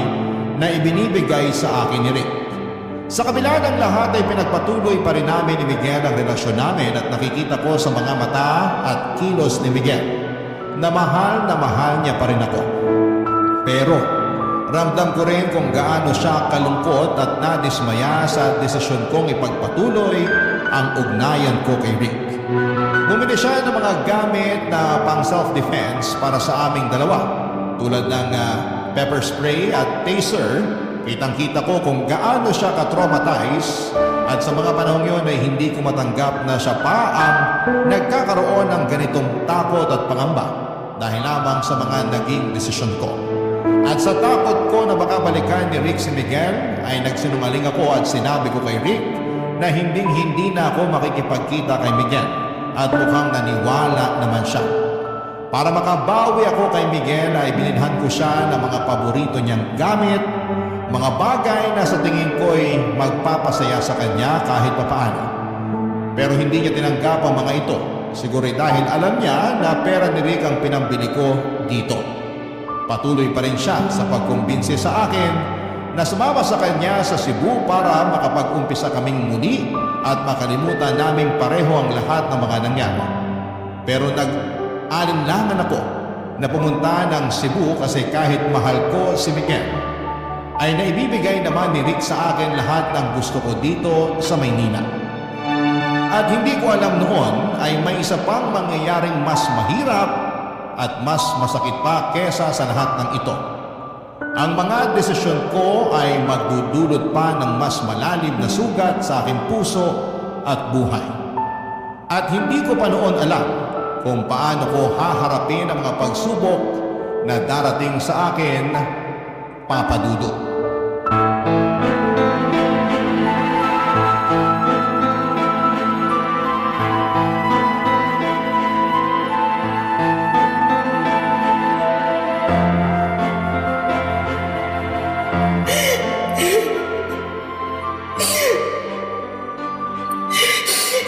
na ibinibigay sa akin ni Rick. Sa kabila ng lahat ay pinagpatuloy pa rin namin ni Miguel ang relasyon namin at nakikita ko sa mga mata at kilos ni Miguel na mahal niya pa rin ako. Pero ramdam ko rin kung gaano siya kalungkot at nadismaya sa desisyon kong ipagpatuloy ang ugnayan ko kay Rick. Bumili siya ng mga gamit na pang self-defense para sa aming dalawa, tulad ng pepper spray at taser. Kitang-kita ko kung gaano siya ka-traumatize at sa mga panahong yun ay hindi ko matanggap na siya pa ang nagkakaroon ng ganitong takot at pangamba dahil lamang sa mga naging desisyon ko. At sa takot ko na baka balikan ni Rick si Miguel ay nagsinungaling ako at sinabi ko kay Rick na hindi na ako makikipagkita kay Miguel at mukhang naniwala naman siya. Para makabawi ako kay Miguel ay binilhan ko siya ng mga paborito niyang gamit, mga bagay na sa tingin ko ay magpapasaya sa kanya kahit papaano. Pero hindi niya tinanggap ang mga ito, siguro dahil alam niya na pera ni Rick ang pinambili ko dito. Patuloy pa rin siya sa pagkumbinsi sa akin na sumama sa kanya sa Cebu para makapag-umpisa kaming muli at makalimutan naming pareho ang lahat ng mga nangyari. Pero nag-alinlangan ako na pumunta ng Cebu kasi kahit mahal ko si Miguel, ay naibibigay naman ni Rick sa akin lahat ng gusto ko dito sa Maynila. At hindi ko alam noon ay may isa pang mangyayaring mas mahirap at mas masakit pa kesa sa lahat ng ito. Ang mga desisyon ko ay magdudulot pa ng mas malalim na sugat sa aking puso at buhay. At hindi ko pa noon alam kung paano ko haharapin ang mga pagsubok na darating sa akin, Papa Dudut.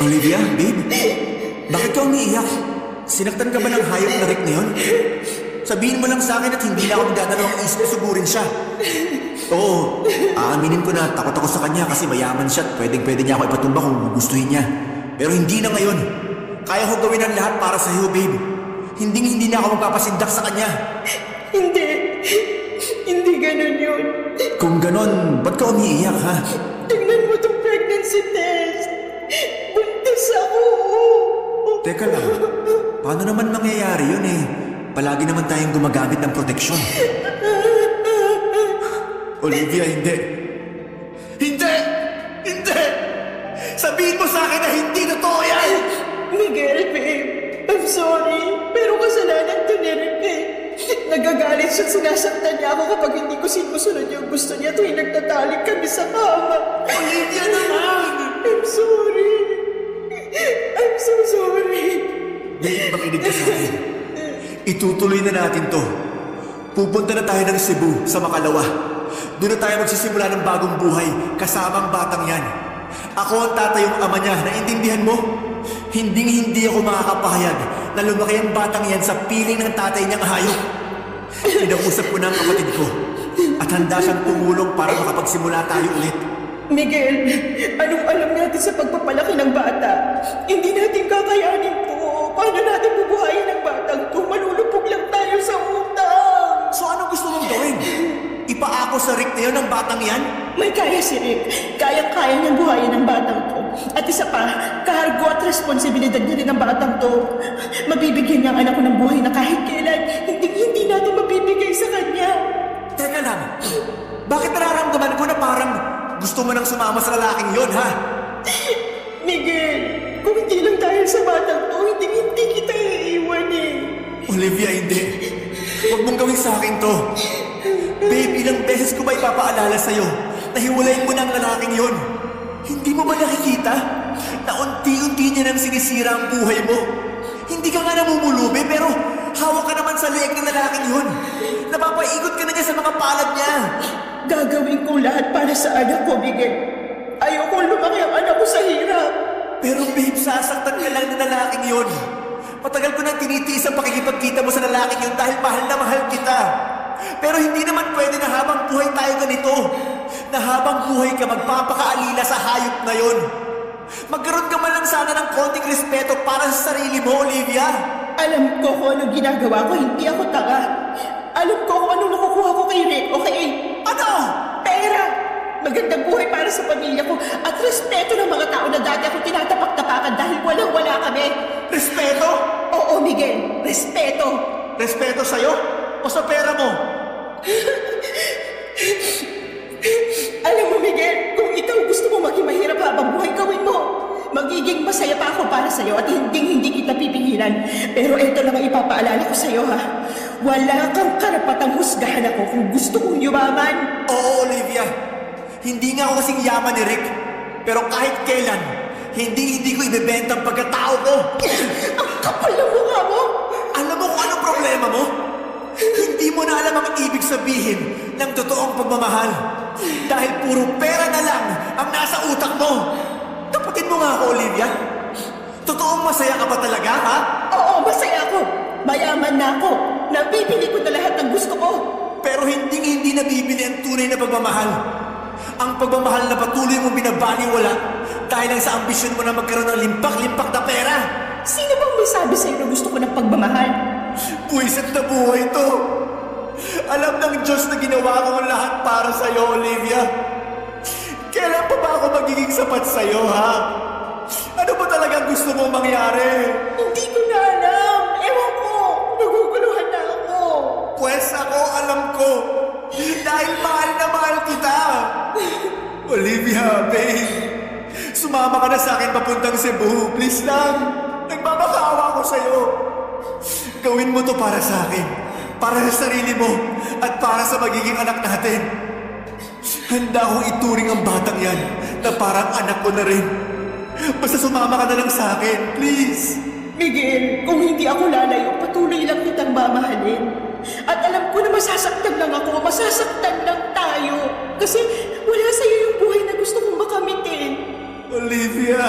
Olivia, babe, bakit ka umiiyak? Sinaktan ka ba ng hayop na Rick na yun? Sabihin mo lang sa akin at hindi na ako magdadalawang isip na sugurin siya. Oo, aaminin ko na takot ako sa kanya kasi mayaman siya at pwedeng-pwede niya ako ipatumba kung gustuhin niya. Pero hindi na ngayon. Kaya ko gawin ang lahat para sa iyo, babe. Hindi na ako magpapasindak sa kanya. Hindi ganun yun. Kung ganon, ba't ka umiiyak, ha? Tingnan mo itong pregnancy test. Buntis ako. Teka lang, paano naman mangyayari yun eh? Palagi naman tayong gumagamit ng proteksyon. Olivia, hindi! Sabihin mo sa akin na hindi totoo yan! Miguel, babe, I'm sorry. Pero kasalanan to ni Rick eh. Nagagalit siya, sinasaktan niya ako kapag hindi ko sinusunod yung gusto niya tuwing nagtatalik kami sa kama. Olivia naman! I'm sorry. I'm so sorry. Babe, makinig ka sa akin. Itutuloy na natin to. Pupunta na tayo ng Cebu sa Makalawa. Doon na tayo magsisimula ng bagong buhay kasama ang batang yan. Ako ang tatayong ama niya, naintindihan mo? Hindi ako makakapahayag na lumaki ang batang yan sa piling ng tatay niyang hayop. Kinausap ko na ang kapatid ko at handa siyang tumulong para makapagsimula tayo ulit. Miguel, anong alam natin sa pagpapalaki ng bata? Hindi natin kakayanin to. Paano natin bubuhayin ang batang to? Malulupog lang tayo sa utang. So anong gusto mong gawin? Ipaako sa Rick na yun ang batang yan? May kaya si Rick. Kayang-kaya niyang buhayin ang batang to. At isa pa, kahargo at responsibilidad niya rin ang batang to. Mabibigyan niya ang anak ko ng buhay na kahit kailan, hindi natin mabibigay sa kanya. Teka lang, bakit nararamdaman ko na parang gusto mo nang sumama sa lalaking yon, ha? Miguel, kung hindi lang dahil sa batang to, hindi kita iiwan eh. Olivia, hindi. Huwag mong gawin sa akin to. Babe, ilang beses ko ba ipapaalala sa'yo na hiwalayin mo na ang lalaking yon? Hindi mo ba nakikita na unti-unti niya nang sinisira ang buhay mo? Hindi ka nga namumulubi pero hawak ka naman sa leeg ng lalaking yon. Napapaikot ka na niya sa mga palad niya. Gagawin ko lahat para sa anak ko, Miguel. Ayoko lumaki ang anak ko sa hirap. Pero babe, sasaktan ka lang ng lalaking yon. Matagal ko nang tinitiis ang pakikipagkita mo sa lalaking yon dahil mahal na mahal kita. Pero hindi naman pwede na habang buhay tayo ganito. Na habang buhay ka magpapakaalila sa hayop na yon. Magkaroon ka man lang sana ng konting respeto para sa sarili mo, Olivia. Alam ko kung anong ginagawa ko, hindi ako tanga. Alam ko kung anong nakukuha ko kay Rick, okay? Ano? Pera! Magandang buhay para sa pamilya ko at respeto ng mga tao na dati ako tinatapak-tapakan dahil walang-wala kami. Respeto? Oo, Miguel, respeto. Respeto sa'yo o sa pera mo? Alam mo, Miguel, kung ikaw gusto mo maging mahirap habang buhay, gawin mo. Magiging masaya pa ako para sa'yo at hindi kita pipigilan. Pero ito lang ang ipapaalala ko sa'yo, ha? Wala kang karapatang husgahan ako kung gusto kong yumaman. Oo, Olivia. Hindi nga ako kasing yaman ni Rick. Pero kahit kailan, hindi ko ibebenta ang pagkatao ko. Ang kapal ng mukha mo! Alam mo kung anong problema mo? Hindi mo na alam ang ibig sabihin ng totoong pagmamahal. Dahil puro pera na lang ang nasa utak mo. Tapatin mo nga ako, Olivia. Totoong masaya ka ba talaga, ha? Oo, masaya ako. Mayaman na ako. Nabibili ko na lahat ng gusto ko. Pero hindi nabibili ang tunay na pagmamahal. Ang pagmamahal na patuloy mong binabaliwala dahil lang sa ambisyon mo na magkaroon ng limpak-limpak na pera. Sino bang may sabi sa'yo na gusto ko ng pagmamahal? Buwisit na buhay to. Alam ng Diyos na ginawa ko ang lahat para sa'yo, Olivia. Kailan pa ba ako magiging sapat sa'yo, ha? Ano ba talaga gusto mong mangyari? Hindi ko na alam. Ewan ko. Naguguluhan na ako. Pwes ako alam ko. Dahil mahal na mahal kita. Olivia, babe. Sumama ka na sa akin papuntang Cebu. Please lang. Nagmamakawa ko sa'yo. Gawin mo to para sa akin. Para sa sarili mo. At para sa magiging anak natin. Handa akong ituring ang batang yan na parang anak ko na rin. Basta sumama ka na lang sa akin. Please. Miguel, kung hindi ako lalayo, patuloy lang kitang mamahalin. At alam ko na masasaktan lang ako, masasaktan lang tayo. Kasi wala sa'yo yung buhay na gusto kong makamitin. Olivia.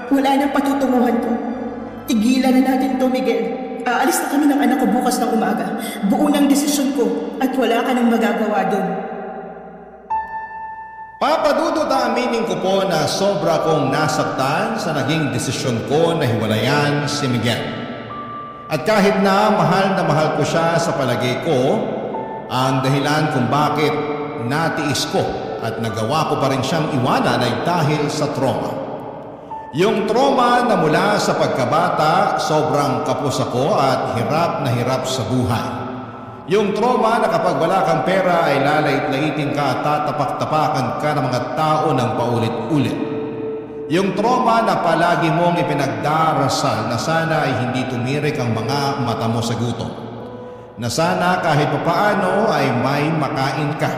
Wala nang patutunguhan to. Tigilan na natin to, Miguel. Aalis na kami ng anak ko bukas ng umaga. Buo ng desisyon ko at wala ka nang magagawa doon. Papadudot aminin ko po na sobra kong nasaktan sa naging desisyon ko na hiwalayan si Miguel. At kahit na mahal ko siya sa palagay ko, ang dahilan kung bakit natiis ko at nagawa ko pa rin siyang iwanan ay dahil sa trauma. Yung trauma na mula sa pagkabata, sobrang kapos ako at hirap na hirap sa buhay. Yung trauma na kapag wala kang pera ay lalait-laitin ka at tatapak-tapakan ka ng mga tao ng paulit-ulit. Yung trauma na palagi mong ipinagdarasal na sana ay hindi tumirik ang mga mata mo sa gutom. Na sana kahit papaano ay may makain ka.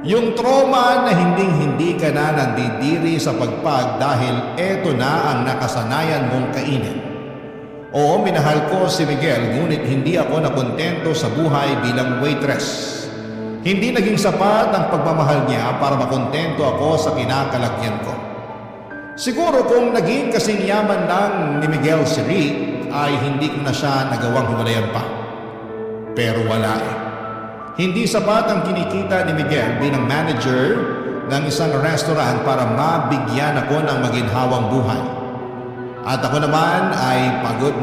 Yung trauma na hindi ka na nandidiri sa pagpag dahil eto na ang nakasanayan mong kainin. Oo, minahal ko si Miguel ngunit hindi ako nakontento sa buhay bilang waitress. Hindi naging sapat ang pagmamahal niya para makontento ako sa kinakalagyan ko. Siguro kung naging kasing yaman lang ni Miguel si Rick ay hindi ko na siya nagawang hiwalayan pa. Pero wala eh. Hindi sapat ang kinikita ni Miguel bilang manager ng isang restaurant para mabigyan ako ng maginhawang buhay. At ako naman ay pagod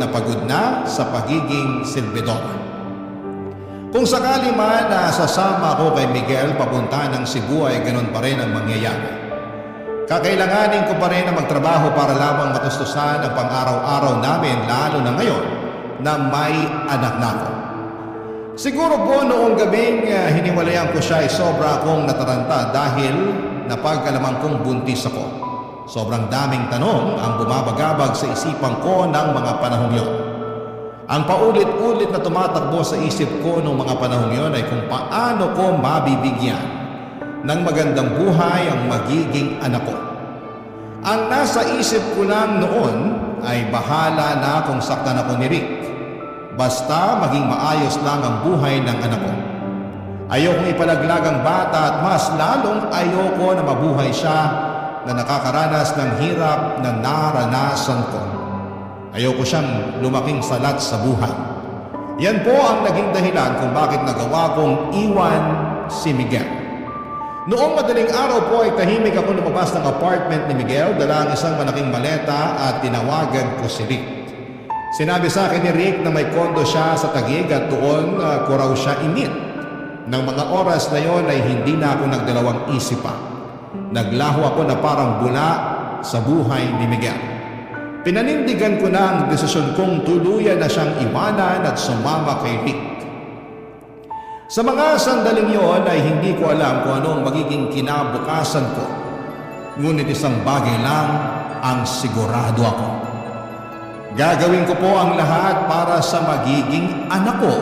na sa pagiging silbidora. Kung sakali man na sasama ako kay Miguel papunta ng Cebu ay ganun pa rin ang mangyayari. Kakailanganin ko pa rin na magtrabaho para lamang matustusan ang pang-araw-araw namin lalo na ngayon na may anak na ako. Siguro po noong gabing hiniwalayan ko siya ay sobra akong nataranta dahil napag-alaman kong buntis ako. Sobrang daming tanong ang bumabagabag sa isipan ko ng mga panahong yon. Ang paulit-ulit na tumatakbo sa isip ko noong mga panahong yon ay kung paano ko mabibigyan ng magandang buhay ang magiging anak ko. Ang nasa isip ko lang noon ay bahala na kung saktan ako ni Rick. Basta maging maayos lang ang buhay ng anak ko. Ayokong ipalaglag ang bata at mas lalong ayoko na mabuhay siya na nakakaranas ng hirap na naranasan ko. Ayoko siyang lumaking salat sa buhay. Yan po ang naging dahilan kung bakit nagawa kong iwan si Miguel. Noong madaling araw po ay tahimik ako lumabas ng apartment ni Miguel, dala ang isang malaking maleta at tinawagan ko si Rick. Sinabi sa akin ni Rick na may kondo siya sa Taguig at doon ko raw siya init. Nang mga oras na yon ay hindi na ako nagdalawang isip pa. Naglaho ako na parang bula sa buhay ni Miguel. Pinanindigan ko na ang desisyon kong tuluyan na siyang iwanan at sumama kay Rick. Sa mga sandaling yon ay hindi ko alam kung ano ang magiging kinabukasan ko. Ngunit isang bagay lang ang sigurado ako. Gagawin ko po ang lahat para sa magiging anak ko,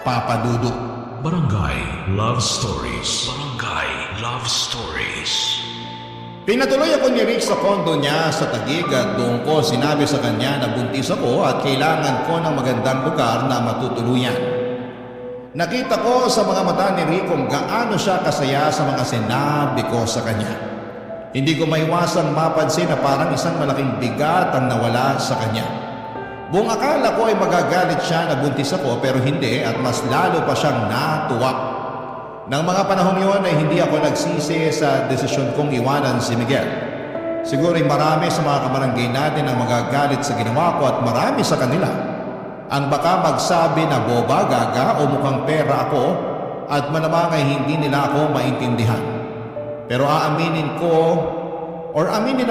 Papa Dudut. Barangay Love Stories. Barangay Love Stories. Pinatuloy ako ni Rick sa kondo niya sa Taguig at doon ko sinabi sa kanya na buntis ako at kailangan ko ng magandang lugar na matutuluyan. Nakita ko sa mga mata ni Rick kung gaano siya kasaya sa mga sinabi ko sa kanya. Hindi ko maiwasang mapansin na parang isang malaking bigat ang nawala sa kanya. Buong akala ko ay magagalit siya na buntis ako pero hindi at mas lalo pa siyang natuwa. Nang mga panahong yon ay hindi ako nagsisi sa desisyon kong iwanan si Miguel. Siguro ay marami sa mga kabarangay natin ang magagalit sa ginawa ko at marami sa kanila ang baka magsabi na boba, gaga o mukhang pera ako at malamang ay hindi nila ako maintindihan. Pero aaminin na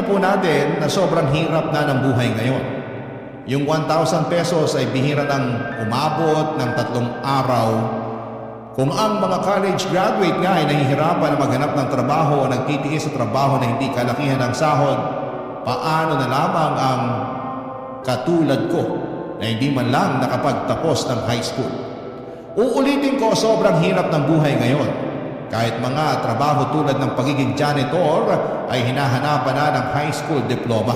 po natin na sobrang hirap na ng buhay ngayon. Yung 1,000 pesos ay bihira ng umabot ng 3 araw. Kung ang mga college graduate nga ay nahihirapan na maghanap ng trabaho o nagtitiis sa trabaho na hindi kalakihan ng sahod, paano na lamang ang katulad ko na hindi man lang nakapagtapos ng high school? Uulitin ko, sobrang hirap ng buhay ngayon. Kahit mga trabaho tulad ng pagiging janitor ay hinahanapan na ng high school diploma.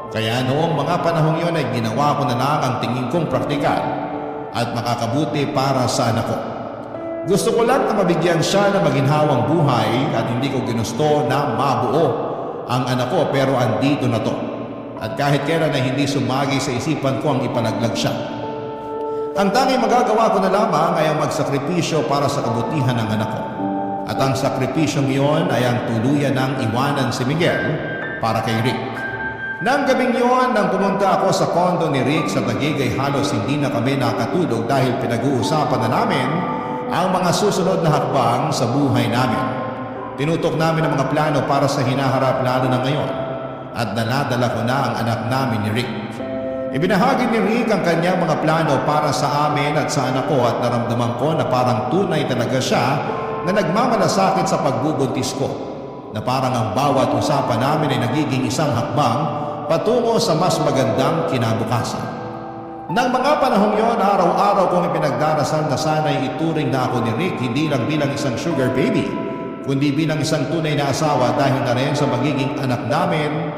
Kaya noong mga panahong yon ay ginawa ko na lang ang tingin kong praktikal at makakabuti para sa anak ko. Gusto ko lang na mabigyan siya ng maginhawang buhay at hindi ko ginusto na mabuo ang anak ko pero andito na to. At kahit kailan ay hindi sumagi sa isipan ko ang ipalaglag siya. Ang tanging magagawa ko na lamang ay ang magsakripisyo para sa kabutihan ng anak ko. At ang sakripisyong iyon ay ang tuluyan ng iwanan si Miguel para kay Rick. Nang gabing iyon, nang pumunta ako sa kondo ni Rick sa Taguig ay halos hindi na kami nakatulog dahil pinag-uusapan na namin ang mga susunod na hakbang sa buhay namin. Tinutok namin ang mga plano para sa hinaharap lalo na ngayon. At naladala ko na ang anak namin ni Rick. Ibinahagi ni Rick ang kanyang mga plano para sa amin at sa anak ko at naramdaman ko na parang tunay talaga siya na nagmamalasakit sa pagbubuntis ko. Na parang ang bawat usapan namin ay nagiging isang hakbang patungo sa mas magandang kinabukasan. Nang mga panahong yon, araw-araw kong ipinagdarasal na sana'y ituring na ako ni Rick hindi lang bilang isang sugar baby, kundi bilang isang tunay na asawa dahil na rin sa magiging anak namin.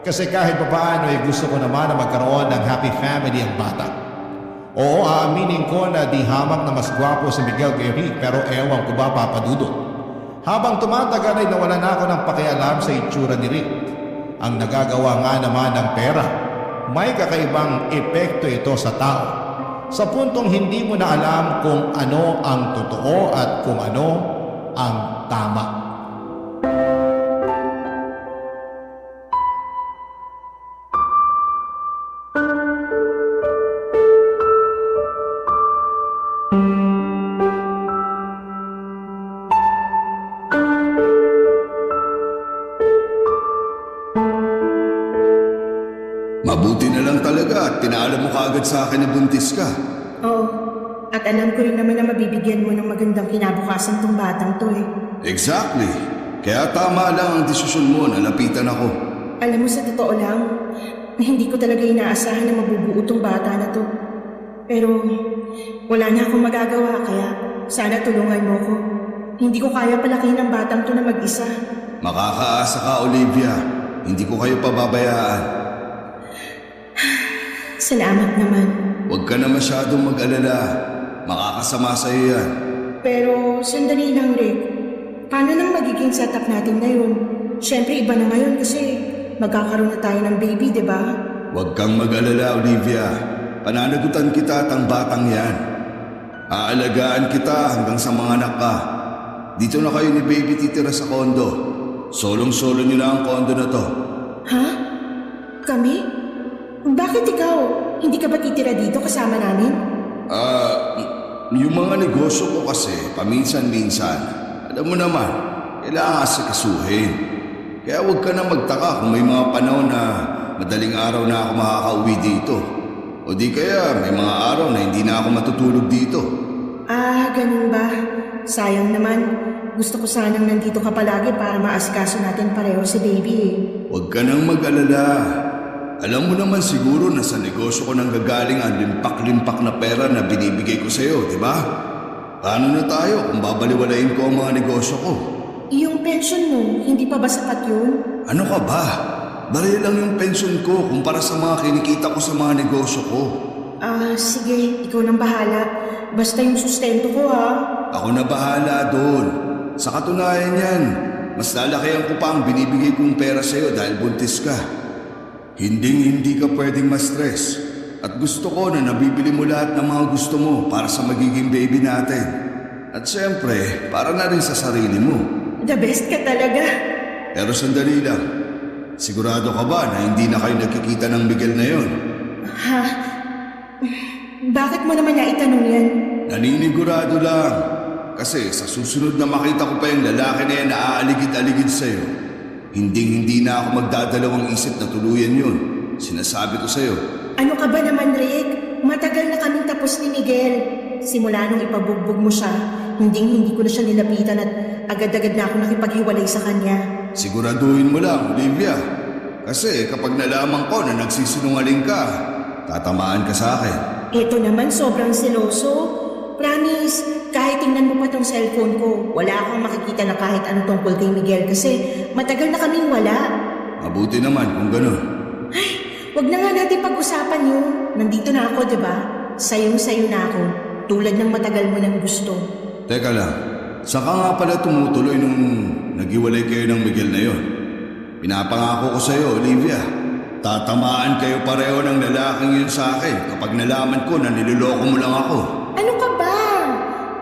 Kasi kahit papaano ay gusto ko naman na magkaroon ng happy family ang bata. Oo, aaminin ko na di hamak na mas gwapo si Miguel kay Rick pero ewan ko ba, Papa Dudut. Habang tumatagal ay nawala na ako ng pakialam sa itsura ni Rick. Ang nagagawa nga naman ng pera. May kakaibang epekto ito sa tao. Sa puntong hindi mo na alam kung ano ang totoo at kung ano ang tama. Mabuti na lang talaga at pinaalam mo kaagad sa akin na buntis ka. Oo. At alam ko rin naman na mabibigyan mo ng magandang kinabukasan tong batang to eh. Exactly. Kaya tama lang ang desisyon mo na lapitan ako. Alam mo, sa totoo lang, hindi ko talaga inaasahan na mabubuo tong bata na to. Pero wala na akong magagawa kaya sana tulungan mo ko. Hindi ko kaya palakihin ang batang to na mag-isa. Makakaasa ka, Olivia. Hindi ko kayo pababayaan. Salamat naman. Huwag ka na masyadong mag-alala. Makakasama sa'yo yan. Pero sandali lang, Rick. Paano nang magiging setup natin ngayon? Siyempre iba na ngayon kasi magkakaroon na tayo ng baby, di ba? Huwag kang mag-alala, Olivia. Pananagutan kita at ang batang yan. Aalagaan kita hanggang sa mga anak ka. Dito na kayo ni baby titira sa kondo. Solong-solo nyo na ang kondo na to. Ha? Kami? Bakit ikaw? Hindi ka ba titira dito kasama namin? Yung mga negosyo ko kasi, paminsan-minsan, alam mo naman, kailangan asikasuhin. Kaya huwag ka na magtaka kung may mga panahon na madaling araw na ako makakauwi dito. O di kaya may mga araw na hindi na ako matutulog dito. Ganun ba? Sayang naman. Gusto ko sanang nandito ka palagi para maasikaso natin pareho si baby eh. Huwag ka nang mag-alala. Alam mo naman siguro na sa negosyo ko nang gagaling ang limpak-limpak na pera na binibigay ko sa'yo, di ba? Paano na tayo kung babaliwalain ko ang mga negosyo ko? Yung pension mo, hindi pa ba sapat yun? Ano ka ba? Baril lang yung pensyon ko kumpara sa mga kinikita ko sa mga negosyo ko. Sige, ikaw nang bahala. Basta yung sustento ko ha. Ako na bahala doon. Sa katunayan yan, mas lalakihan ko pa ang binibigay kong pera sa'yo dahil buntis ka. Hindi ka pwedeng ma-stress. At gusto ko na nabibili mo lahat ng mga gusto mo para sa magiging baby natin. At siyempre, para na rin sa sarili mo. The best ka talaga. Pero sandali lang. Sigurado ka ba na hindi na kayo nagkikita ng Miguel na yon? Ha? Bakit mo naman naitanong yan? Naninigurado lang. Kasi sa susunod na makita ko pa yung lalaki na yan na aaligid-aligid sa'yo, hindi na ako magdadalawang isip na tuluyan yun. Sinasabi ko sa'yo. Ano ka ba naman, Rick? Matagal na kaming tapos ni Miguel. Simula nung ipabugbog mo siya, hindi ko na siya nilapitan at agad-agad na ako nakipaghiwalay sa kanya. Siguraduhin mo lang, Olivia. Kasi kapag nalaman ko na nagsisinungaling ka, tatamaan ka sa akin. Eto naman, sobrang seloso. Promise, kahit tingnan mo pa tong cellphone ko, wala akong makikita na kahit ano tungkol kay Miguel kasi matagal na kaming wala. Mabuti naman kung ganun. Ay, wag na nga natin pag-usapan yun. Nandito na ako, diba? Sayong-sayo na ako, tulad ng matagal mo nang gusto. Teka lang, saka nga pala tumutuloy nung naghiwalay kayo ng Miguel na yon? Pinapangako ko sa'yo, Olivia. Tatamaan kayo pareho ng lalaking yun sa akin kapag nalaman ko na niloloko mo lang ako. Ano ka ba?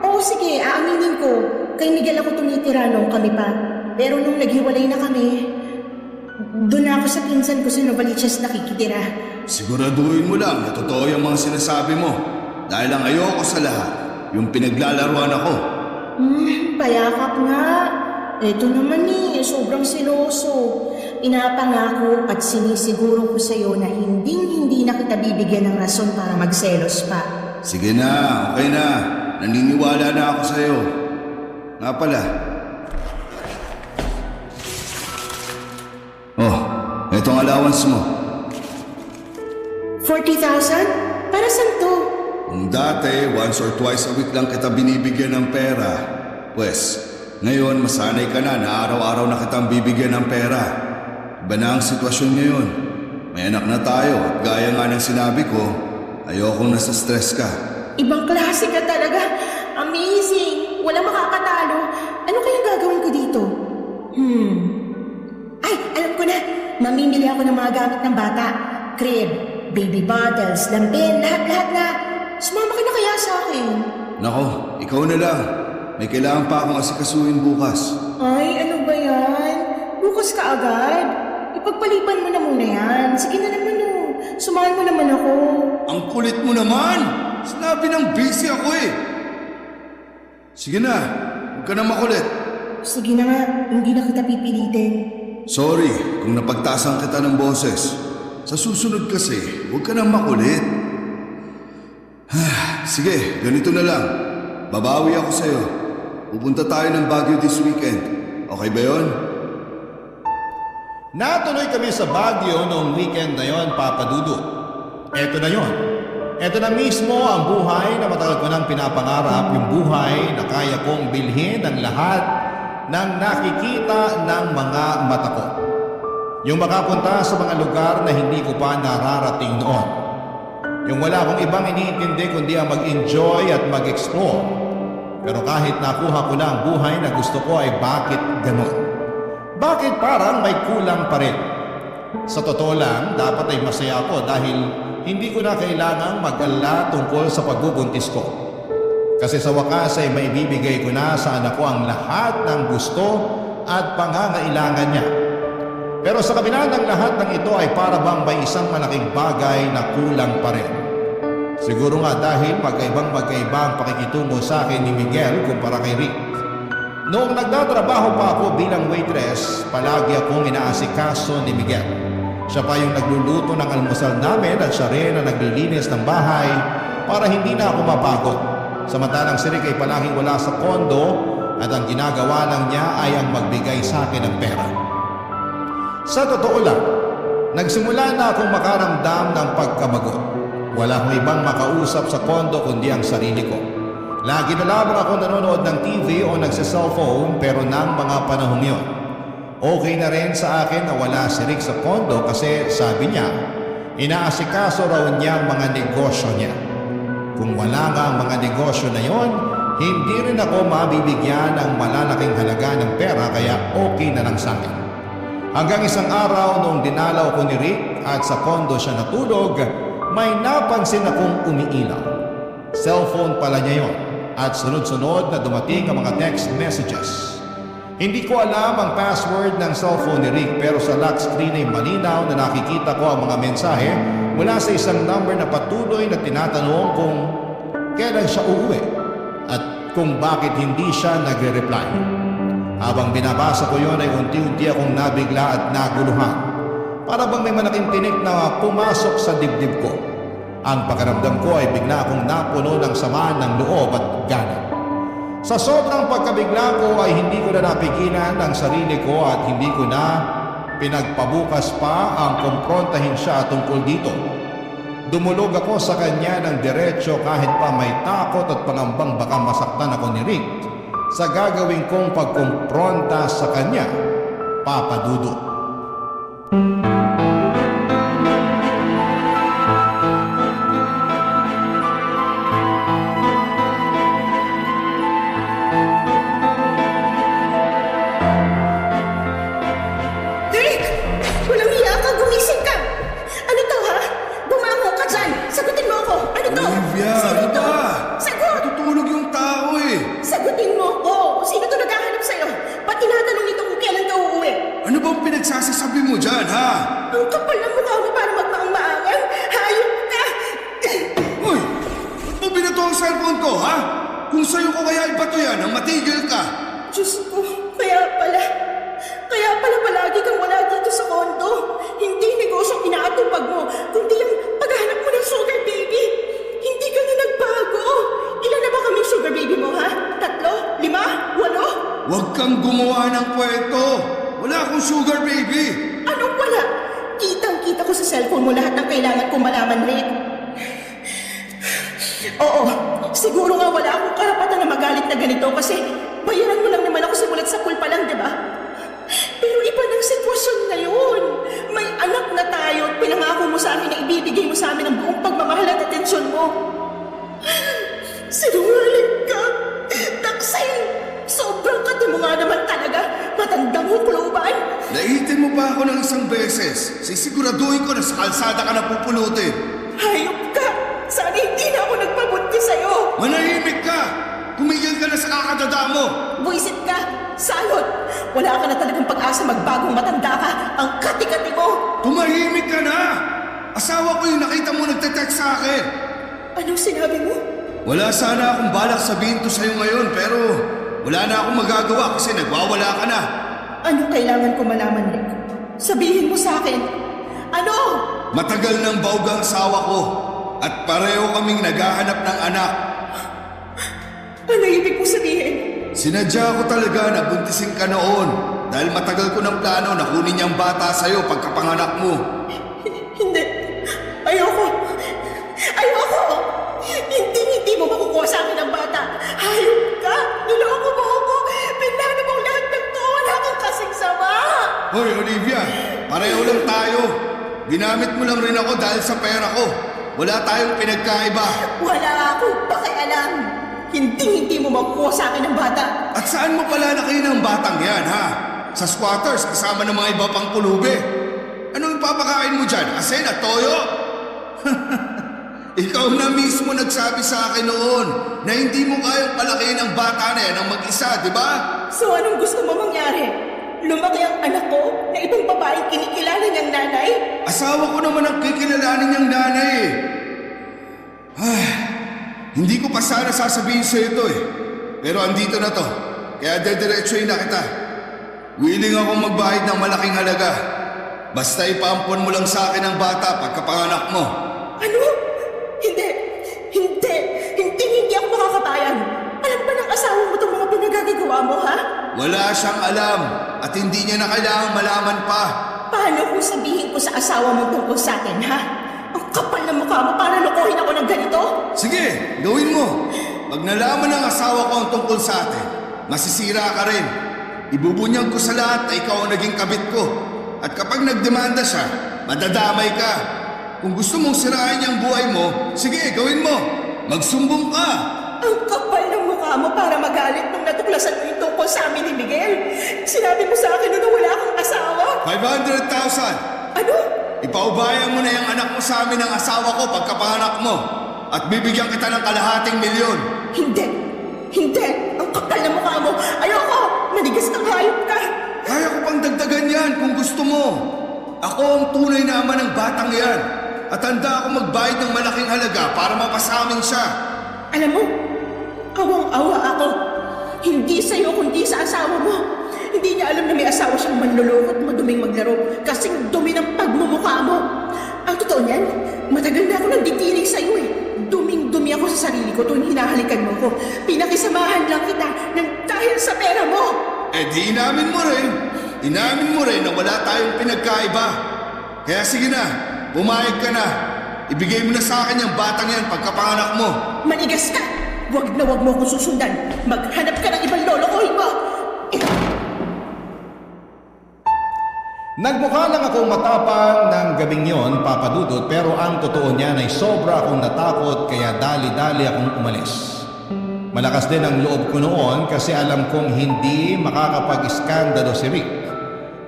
Oo sige, aaminin ko. Kay Miguel ako tumitira nung kami pa. Pero nung naghiwalay na kami, doon ako sa pinsan ko sa Novaliches nakikitira. Siguraduhin mo lang na totoo yung mga sinasabi mo. Dahil ang ayoko sa lahat, yung pinaglalaruan ako. Payakap nga. Eto naman sobrang seloso. Pinapangako at sinisiguro ko sa'yo na hindi na kita bibigyan ng rason para magselos pa. Sige na, okay na. Naniniwala na ako sa'yo. Nga pala. Oh, etong allowance mo. 40,000? Para saan to? Kung dati, once or twice a week lang kita binibigyan ng pera, pues, ngayon masanay ka na araw-araw na kitang bibigyan ng pera. Iba na ang sitwasyon ngayon. May anak na tayo at gaya nga ng sinabi ko, ayokong nasa stress ka. Ibang klase ka talaga. Amazing. Walang makakatalo. Ano kayang gagawin ko dito? Ay, alam ko na. Mamimili ako ng mga gamit ng bata. Crib, baby bottles, lampin, lahat-lahat na. Sumama ka na kaya sa akin? Nako, ikaw na lang. May kailangan pa akong asikasuhin bukas. Ay, ano ba yan? Bukas ka agad? Ipagpaliban mo na muna yan. Sige na naman Sumahan mo naman ako. Ang kulit mo naman! Sinabi ng busy ako eh. Sige na, huwag ka na makulit. Sige na nga, hindi na kita pipilitin. Sorry kung napagtasan kita ng boses. Sa susunod kasi, huwag ka na makulit. Sige, ganito na lang. Babawi ako sa'yo. Pupunta tayo ng Baguio this weekend. Okay ba yun? Natuloy kami sa Baguio noong weekend na yon, Papa Dudu. Eto na yon. Eto na mismo ang buhay na matagal ko nang pinapangarap, yung buhay na kaya kong bilhin ang lahat ng nakikita ng mga mata ko. Yung makapunta sa mga lugar na hindi ko pa nararating noon. Yung wala akong ibang iniintindi kundi ang mag-enjoy at mag-explore. Pero kahit nakuha ko na ang buhay na gusto ko ay bakit ganon? Bakit parang may kulang pa rin? Sa totoo lang, dapat ay masaya ako dahil hindi ko na kailangang mag-alala tungkol sa pagbubuntis ko. Kasi sa wakas ay maibibigay ko na sa anak ko ang lahat ng gusto at pangangailangan niya. Pero sa kabila ng lahat ng ito ay para bang may isang malaking bagay na kulang pa rin. Siguro nga dahil magkaibang ang pakikitungo sa akin ni Miguel kumpara kay Rick. Noong nagtatrabaho pa ako bilang waitress, palagi akong inaasikaso ni Miguel. Siya pa yung nagluluto ng almusal namin at siya rin ang naglilinis ng bahay para hindi na ako mapagod. Samantalang si Rick ay palaging wala sa kondo at ang ginagawa lang niya ay ang magbigay sa akin ng pera. Sa totoo lang, nagsimula na akong makaramdam ng pagkabagot. Wala akong ibang makausap sa kondo kundi ang sarili ko. Lagi na lamang ako nanonood ng TV o nagsa-cellphone pero ng mga panahong yun. Okay na rin sa akin na wala si Rick sa kondo kasi sabi niya, inaasikaso raw niya ang mga negosyo niya. Kung wala nga ang mga negosyo na yon, hindi rin ako mabibigyan ng malalaking halaga ng pera kaya okay na lang sa akin. Hanggang isang araw noong dinalaw ko ni Rick at sa kondo siya natulog, may napansin akong umiilaw. Cellphone pala niya yon at sunod-sunod na dumating ang mga text messages. Hindi ko alam ang password ng cellphone ni Rick pero sa lock screen ay malinaw na nakikita ko ang mga mensahe mula sa isang number na patuloy na tinatanong kung kailan siya uuwi at kung bakit hindi siya nagre-reply. Habang binabasa ko yon ay unti-unti akong nabigla at naguluhan. Para bang may malaking tinik na pumasok sa dibdib ko. Ang pakiramdam ko ay bigla akong napuno ng sama ng loob at galit. Sa sobrang pagkabigla ko ay hindi ko na napigilan ang sarili ko at hindi ko na pinagpabukas pa ang kumprontahin siya tungkol dito. Dumulog ako sa kanya ng diretsyo kahit pa may takot at pangambang baka masaktan ako ni Rick sa gagawin kong pagkumpronta sa kanya, Papa Dudut. Rick! Walang hiya ka! Gumising ka! Ano to, ha? Bumango ka dyan! Sagutin mo ako! Ano to? Olivia, Sino ano to? ba? Sagot! Tutulog yung tao eh. Sagutin mo! Oo! Sino to naghahanap sa'yo? Ba't tinatanong nito kung kailan ka uuwi? Ano bang pinagsasasabi mo dyan, ha? Ang kapal ng mukha mo para magmaang-maangan! Hayop ka! Uy, ba't mo binato ang cellphone ko, ha? Kung sa'yo ko kaya ibato yan, ang matigil ka. Diyos ko! Kaya pala palagi kang wala dito sa kondo. Hindi negosyong inaatupag mo, kundi ang paghahanap mo ng sugar baby. Hindi ka na nagbago. Ilan na ba kaming sugar baby mo, ha? 3, 5, 8? Huwag kang gumawa ng kwento. Wala akong sugar baby. Anong wala? Kitang-kita ko sa cellphone mo lahat ng kailangan kong malaman, Rick. Oo, siguro nga wala akong karapatan na magalit na ganito kasi bayaran mo lang naman ako simulat sa pool pa lang, di ba? Pero iba ng sitwasyon ngayon. May anak na tayo at pinangako mo sa amin na ibibigay mo sa amin ang buong pagmamahal at atensyon mo. Sinungaling ka! Taksin! Sobrang kati mo nga naman talaga. Matandang hukluban. Naitin mo pa ako ng isang beses. Sisiguraduhin ko na sa kalsada ka na pupulutin. Hayop ka! Sana hindi na ako nagpabunti sa'yo. Manahimik ka! Tumigil ka na sa kakadada mo! Buisit ka! Salot! Wala ka na talagang pag-asa magbagong matanda ka. Ang kati-kati mo! Tumahimik ka na! Asawa ko yung nakita mo nagte-text sa akin. Anong sinabi mo? Wala sana akong balak sabihin to sa'yo ngayon pero wala na akong magagawa kasi nagwawala ka na. Anong kailangan ko malaman, Rick? Sabihin mo sa akin. Ano? Matagal nang baog ang asawa ko at pareho kaming naghahanap ng anak. Ano ibig mo sabihin? Sinadya ko talaga na buntisin ka noon dahil matagal ko ng plano na kunin niyang bata sa'yo pagkapanganak mo. Hindi. Ayoko. Hindi mo makukuha sa akin ang bata. Hayop ka. Niloko mo ako. Pinlano mong lahat ng to. Wala kang kasing sama. Hoy Olivia, pareho lang tayo. Ginamit mo lang rin ako dahil sa pera ko. Wala tayong pinagkaiba. Wala akong pakialam. Hindi mo makukuha sa akin ang bata. At saan mo pala nakita ang batang yan, ha? Sa squatters kasama ng mga iba pang pulubi. Anong ipapakain mo dyan? Asin at toyo? Ikaw na mismo nagsabi sa akin noon na hindi mo kayang palakihin ang bata na yan ng mag-isa, di ba? So anong gusto mo mangyari? Lumaki ang anak ko na ibang babae kinikilala niyang nanay? Asawa ko naman ang kikilalanin niyang nanay eh. Hindi ko pa sana sasabihin sa ito eh. Pero andito na to. Kaya dediretsuhin na kita. Willing akong magbayad ng malaking halaga. Basta ipaampon mo lang sa akin ang bata pagkapanganak mo. Ano? Hindi ako makakabayan. Alam ba ng asawa mo itong mga pinagagagawa mo, ha? Wala siyang alam at hindi niya na kailangang malaman pa. Paano kung sabihin ko sa asawa mo tungkol sa atin, ha? Ang kapal ng mukha mo para lokohin ako ng ganito? Sige, gawin mo. Pag nalaman ng asawa ko ang tungkol sa atin, masisira ka rin. Ibubunyag ko sa lahat na ikaw ang naging kabit ko. At kapag nagdemanda siya, madadamay ka. Kung gusto mong sirain niyang buhay mo, sige, gawin mo. Magsumbong ka. Ang kapal ng mukha mo para magalit nung natuklasan mo yung tungkol sa amin ni Miguel. Sinabi mo sa akin na wala akong asawa. 500,000. Ano? Ipaubayan mo na yung anak mo sa amin ng asawa ko pagkapanganak mo. At bibigyan kita ng kalahating milyon. Hindi. Ang kapal ng mukha mo. Ayoko. Manigas kang hayop ka. Kaya ko pang dagdagan yan kung gusto mo. Ako ang tunay na ama ng batang yan. At handa ako magbayad ng malaking halaga para mapasamin siya. Alam mo, awang-awa ako. Hindi sa'yo kundi sa asawa mo. Hindi niya alam na may asawa siyang manluloko at maduming maglaro kasing dumi ng pagmumukha mo. Ang totoo niyan, matagal na ako nagditiling sa'yo eh. Duming-dumi ako sa sarili ko tuwing hinahalikan mo ko. Pinakisamahan lang kita ng dahil sa pera mo. Eh di inamin mo rin. Inamin mo rin na wala tayong pinagkaiba. Kaya sige na, pumayag ka na. Ibigay mo na sa akin yung batang yan pagkapanganak mo. Manigas ka! Wag na wag mo akong susundan. Maghanap ka ng ibang lolokohin mo. Nagmukha lang akong matapang ng gabing yon, Papa Dudut, pero ang totoo niyan ay sobra akong natakot kaya dali-dali akong umalis. Malakas din ang loob ko noon kasi alam kong hindi makakapag-iskandalo si Rick.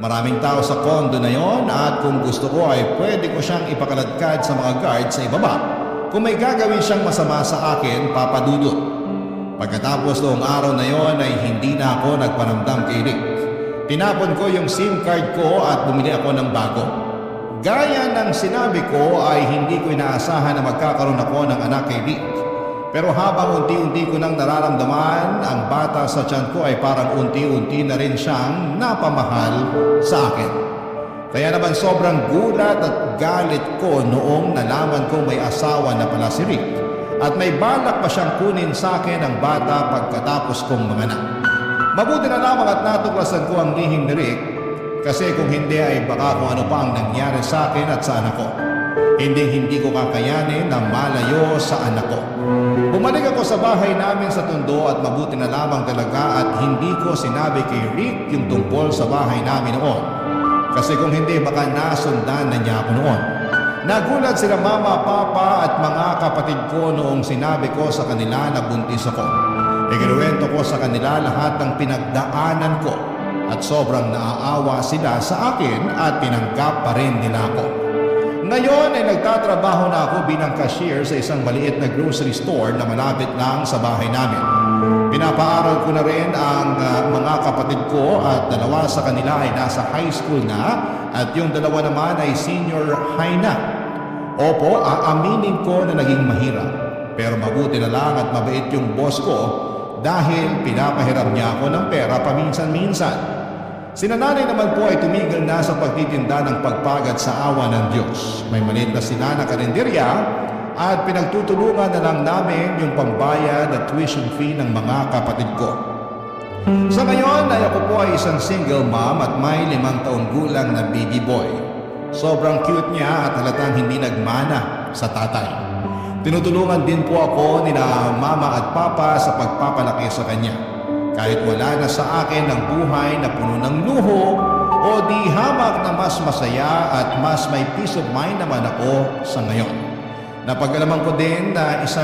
Maraming tao sa kondo na yon at kung gusto ko ay pwede ko siyang ipakaladkad sa mga guard sa ibaba kung may gagawin siyang masama sa akin, Papa Dudut. Pagkatapos noong araw na yon ay hindi na ako nagpanamdam kay Rick. Tinapon ko yung SIM card ko at bumili ako ng bago. Gaya ng sinabi ko ay hindi ko inaasahan na magkakaroon ako ng anak kay Rick. Pero habang unti-unti ko nang nararamdaman, ang bata sa tiyan ko ay parang unti-unti na rin siyang napamahal sa akin. Kaya naman sobrang gulat at galit ko noong nalaman kong may asawa na pala si Rick at may balak pa siyang kunin sa akin ang bata pagkatapos kong manganak. Mabuti na lamang at natuklasan ko ang lihim ni Rick kasi kung hindi ay baka kung ano pa ang nangyari sa akin at sa anak ko. Hindi ko kakayanin na malayo sa anak ko. Bumalik ako sa bahay namin sa Tondo at mabuti na lamang talaga at hindi ko sinabi kay Rick yung tungkol sa bahay namin noon. Kasi kung hindi baka nasundan na niya ako noon. Nagulat sila mama, papa at mga kapatid ko noong sinabi ko sa kanila na buntis ako. Ikinuwento ko sa kanila lahat ng pinagdaanan ko at sobrang naaawa sila sa akin at tinanggap pa rin nila ako. Ngayon ay nagtatrabaho na ako bilang cashier sa isang maliit na grocery store na malapit lang sa bahay namin. Pinapaaral ko na rin ang mga kapatid ko at dalawa sa kanila ay nasa high school na at yung dalawa naman ay senior high na. Opo, aaminin ko na naging mahirap. Pero mabuti na lang at mabait yung boss ko dahil pinapahiram niya ako ng pera paminsan-minsan. Si nanay naman po ay tumigil na sa pagtitinda ng pagpagad sa awa ng Diyos. May maliit na sila na karinderya at pinagtutulungan na lang namin yung pambayad at tuition fee ng mga kapatid ko. Sa ngayon ay ako po ay isang single mom at may 5 taong gulang na baby boy. Sobrang cute niya at halatang hindi nagmana sa tatay. Tinutulungan din po ako nila mama at papa sa pagpapalaki sa kanya. Kahit wala na sa akin ang buhay na puno ng luho o di hamak na mas masaya at mas may peace of mind naman ako sa ngayon. Napag-alaman ko din na sa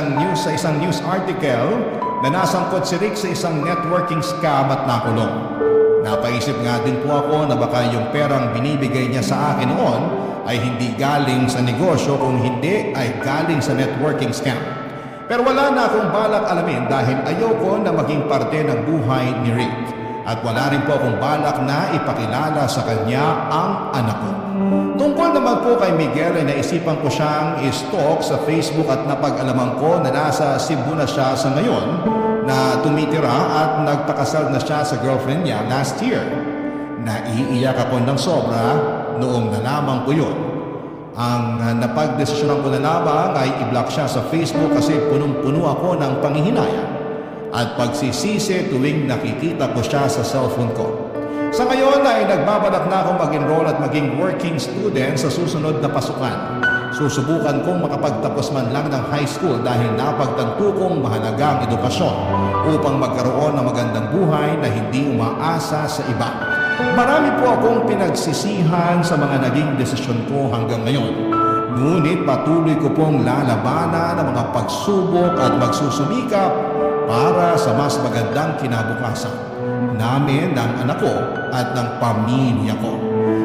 isang news article na nasangkot si Rick sa isang networking scam at nakulong. Napaisip nga din po ako na baka yung perang binibigay niya sa akin noon ay hindi galing sa negosyo, kung hindi ay galing sa networking scam. Pero wala na akong balak alamin dahil ayoko na maging parte ng buhay ni Rick. At wala rin po akong balak na ipakilala sa kanya ang anak ko. Tungkol naman po kay Miguel ay naisipan ko siyang i-stalk sa Facebook at napag-alaman ko na nasa Cebu na siya sa ngayon, na tumitira at nagpakasal na siya sa girlfriend niya last year. Naiiyak ako ng sobra noong nalaman ko yun. Ang napagdesisyonan ko na lamang ay i-block siya sa Facebook kasi punong-puno ako ng panghihinayang at pagsisisi tuwing nakikita ko siya sa cellphone ko. Sa ngayon ay nagbabalak na akong mag-enroll at maging working student sa susunod na pasukan. Susubukan kong makapagtapos man lang ng high school dahil napagtanto kong mahalaga ang edukasyon upang magkaroon ng magandang buhay na hindi umaasa sa iba. Marami po akong pinagsisihan sa mga naging desisyon ko hanggang ngayon. Ngunit patuloy ko pong lalabanan ang mga pagsubok at magsusumikap para sa mas magandang kinabukasan namin, ng anak ko at ng pamilya ko.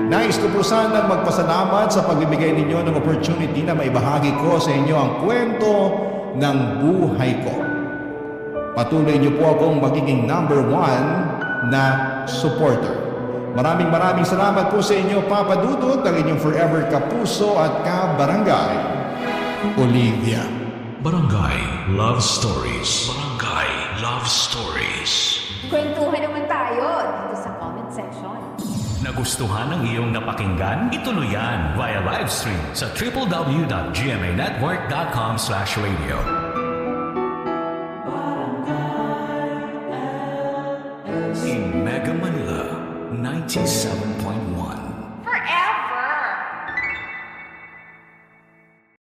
Nais ko po sanang magpasalamat sa pagbibigay ninyo ng opportunity na maibahagi ko sa inyo ang kwento ng buhay ko. Patuloy niyo po akong magiging number 1 na supporter. Maraming salamat po sa inyo, Papa Dudut, ang inyong forever kapuso at kabarangay, Olivia. Barangay Love Stories. Barangay Love Stories. Kwentuhan naman tayo dito sa comment section. Nagustuhan ng iyong napakinggan? Ituloy yan via live stream sa www.gmanetwork.com/radio. In Mega Manila, 97.7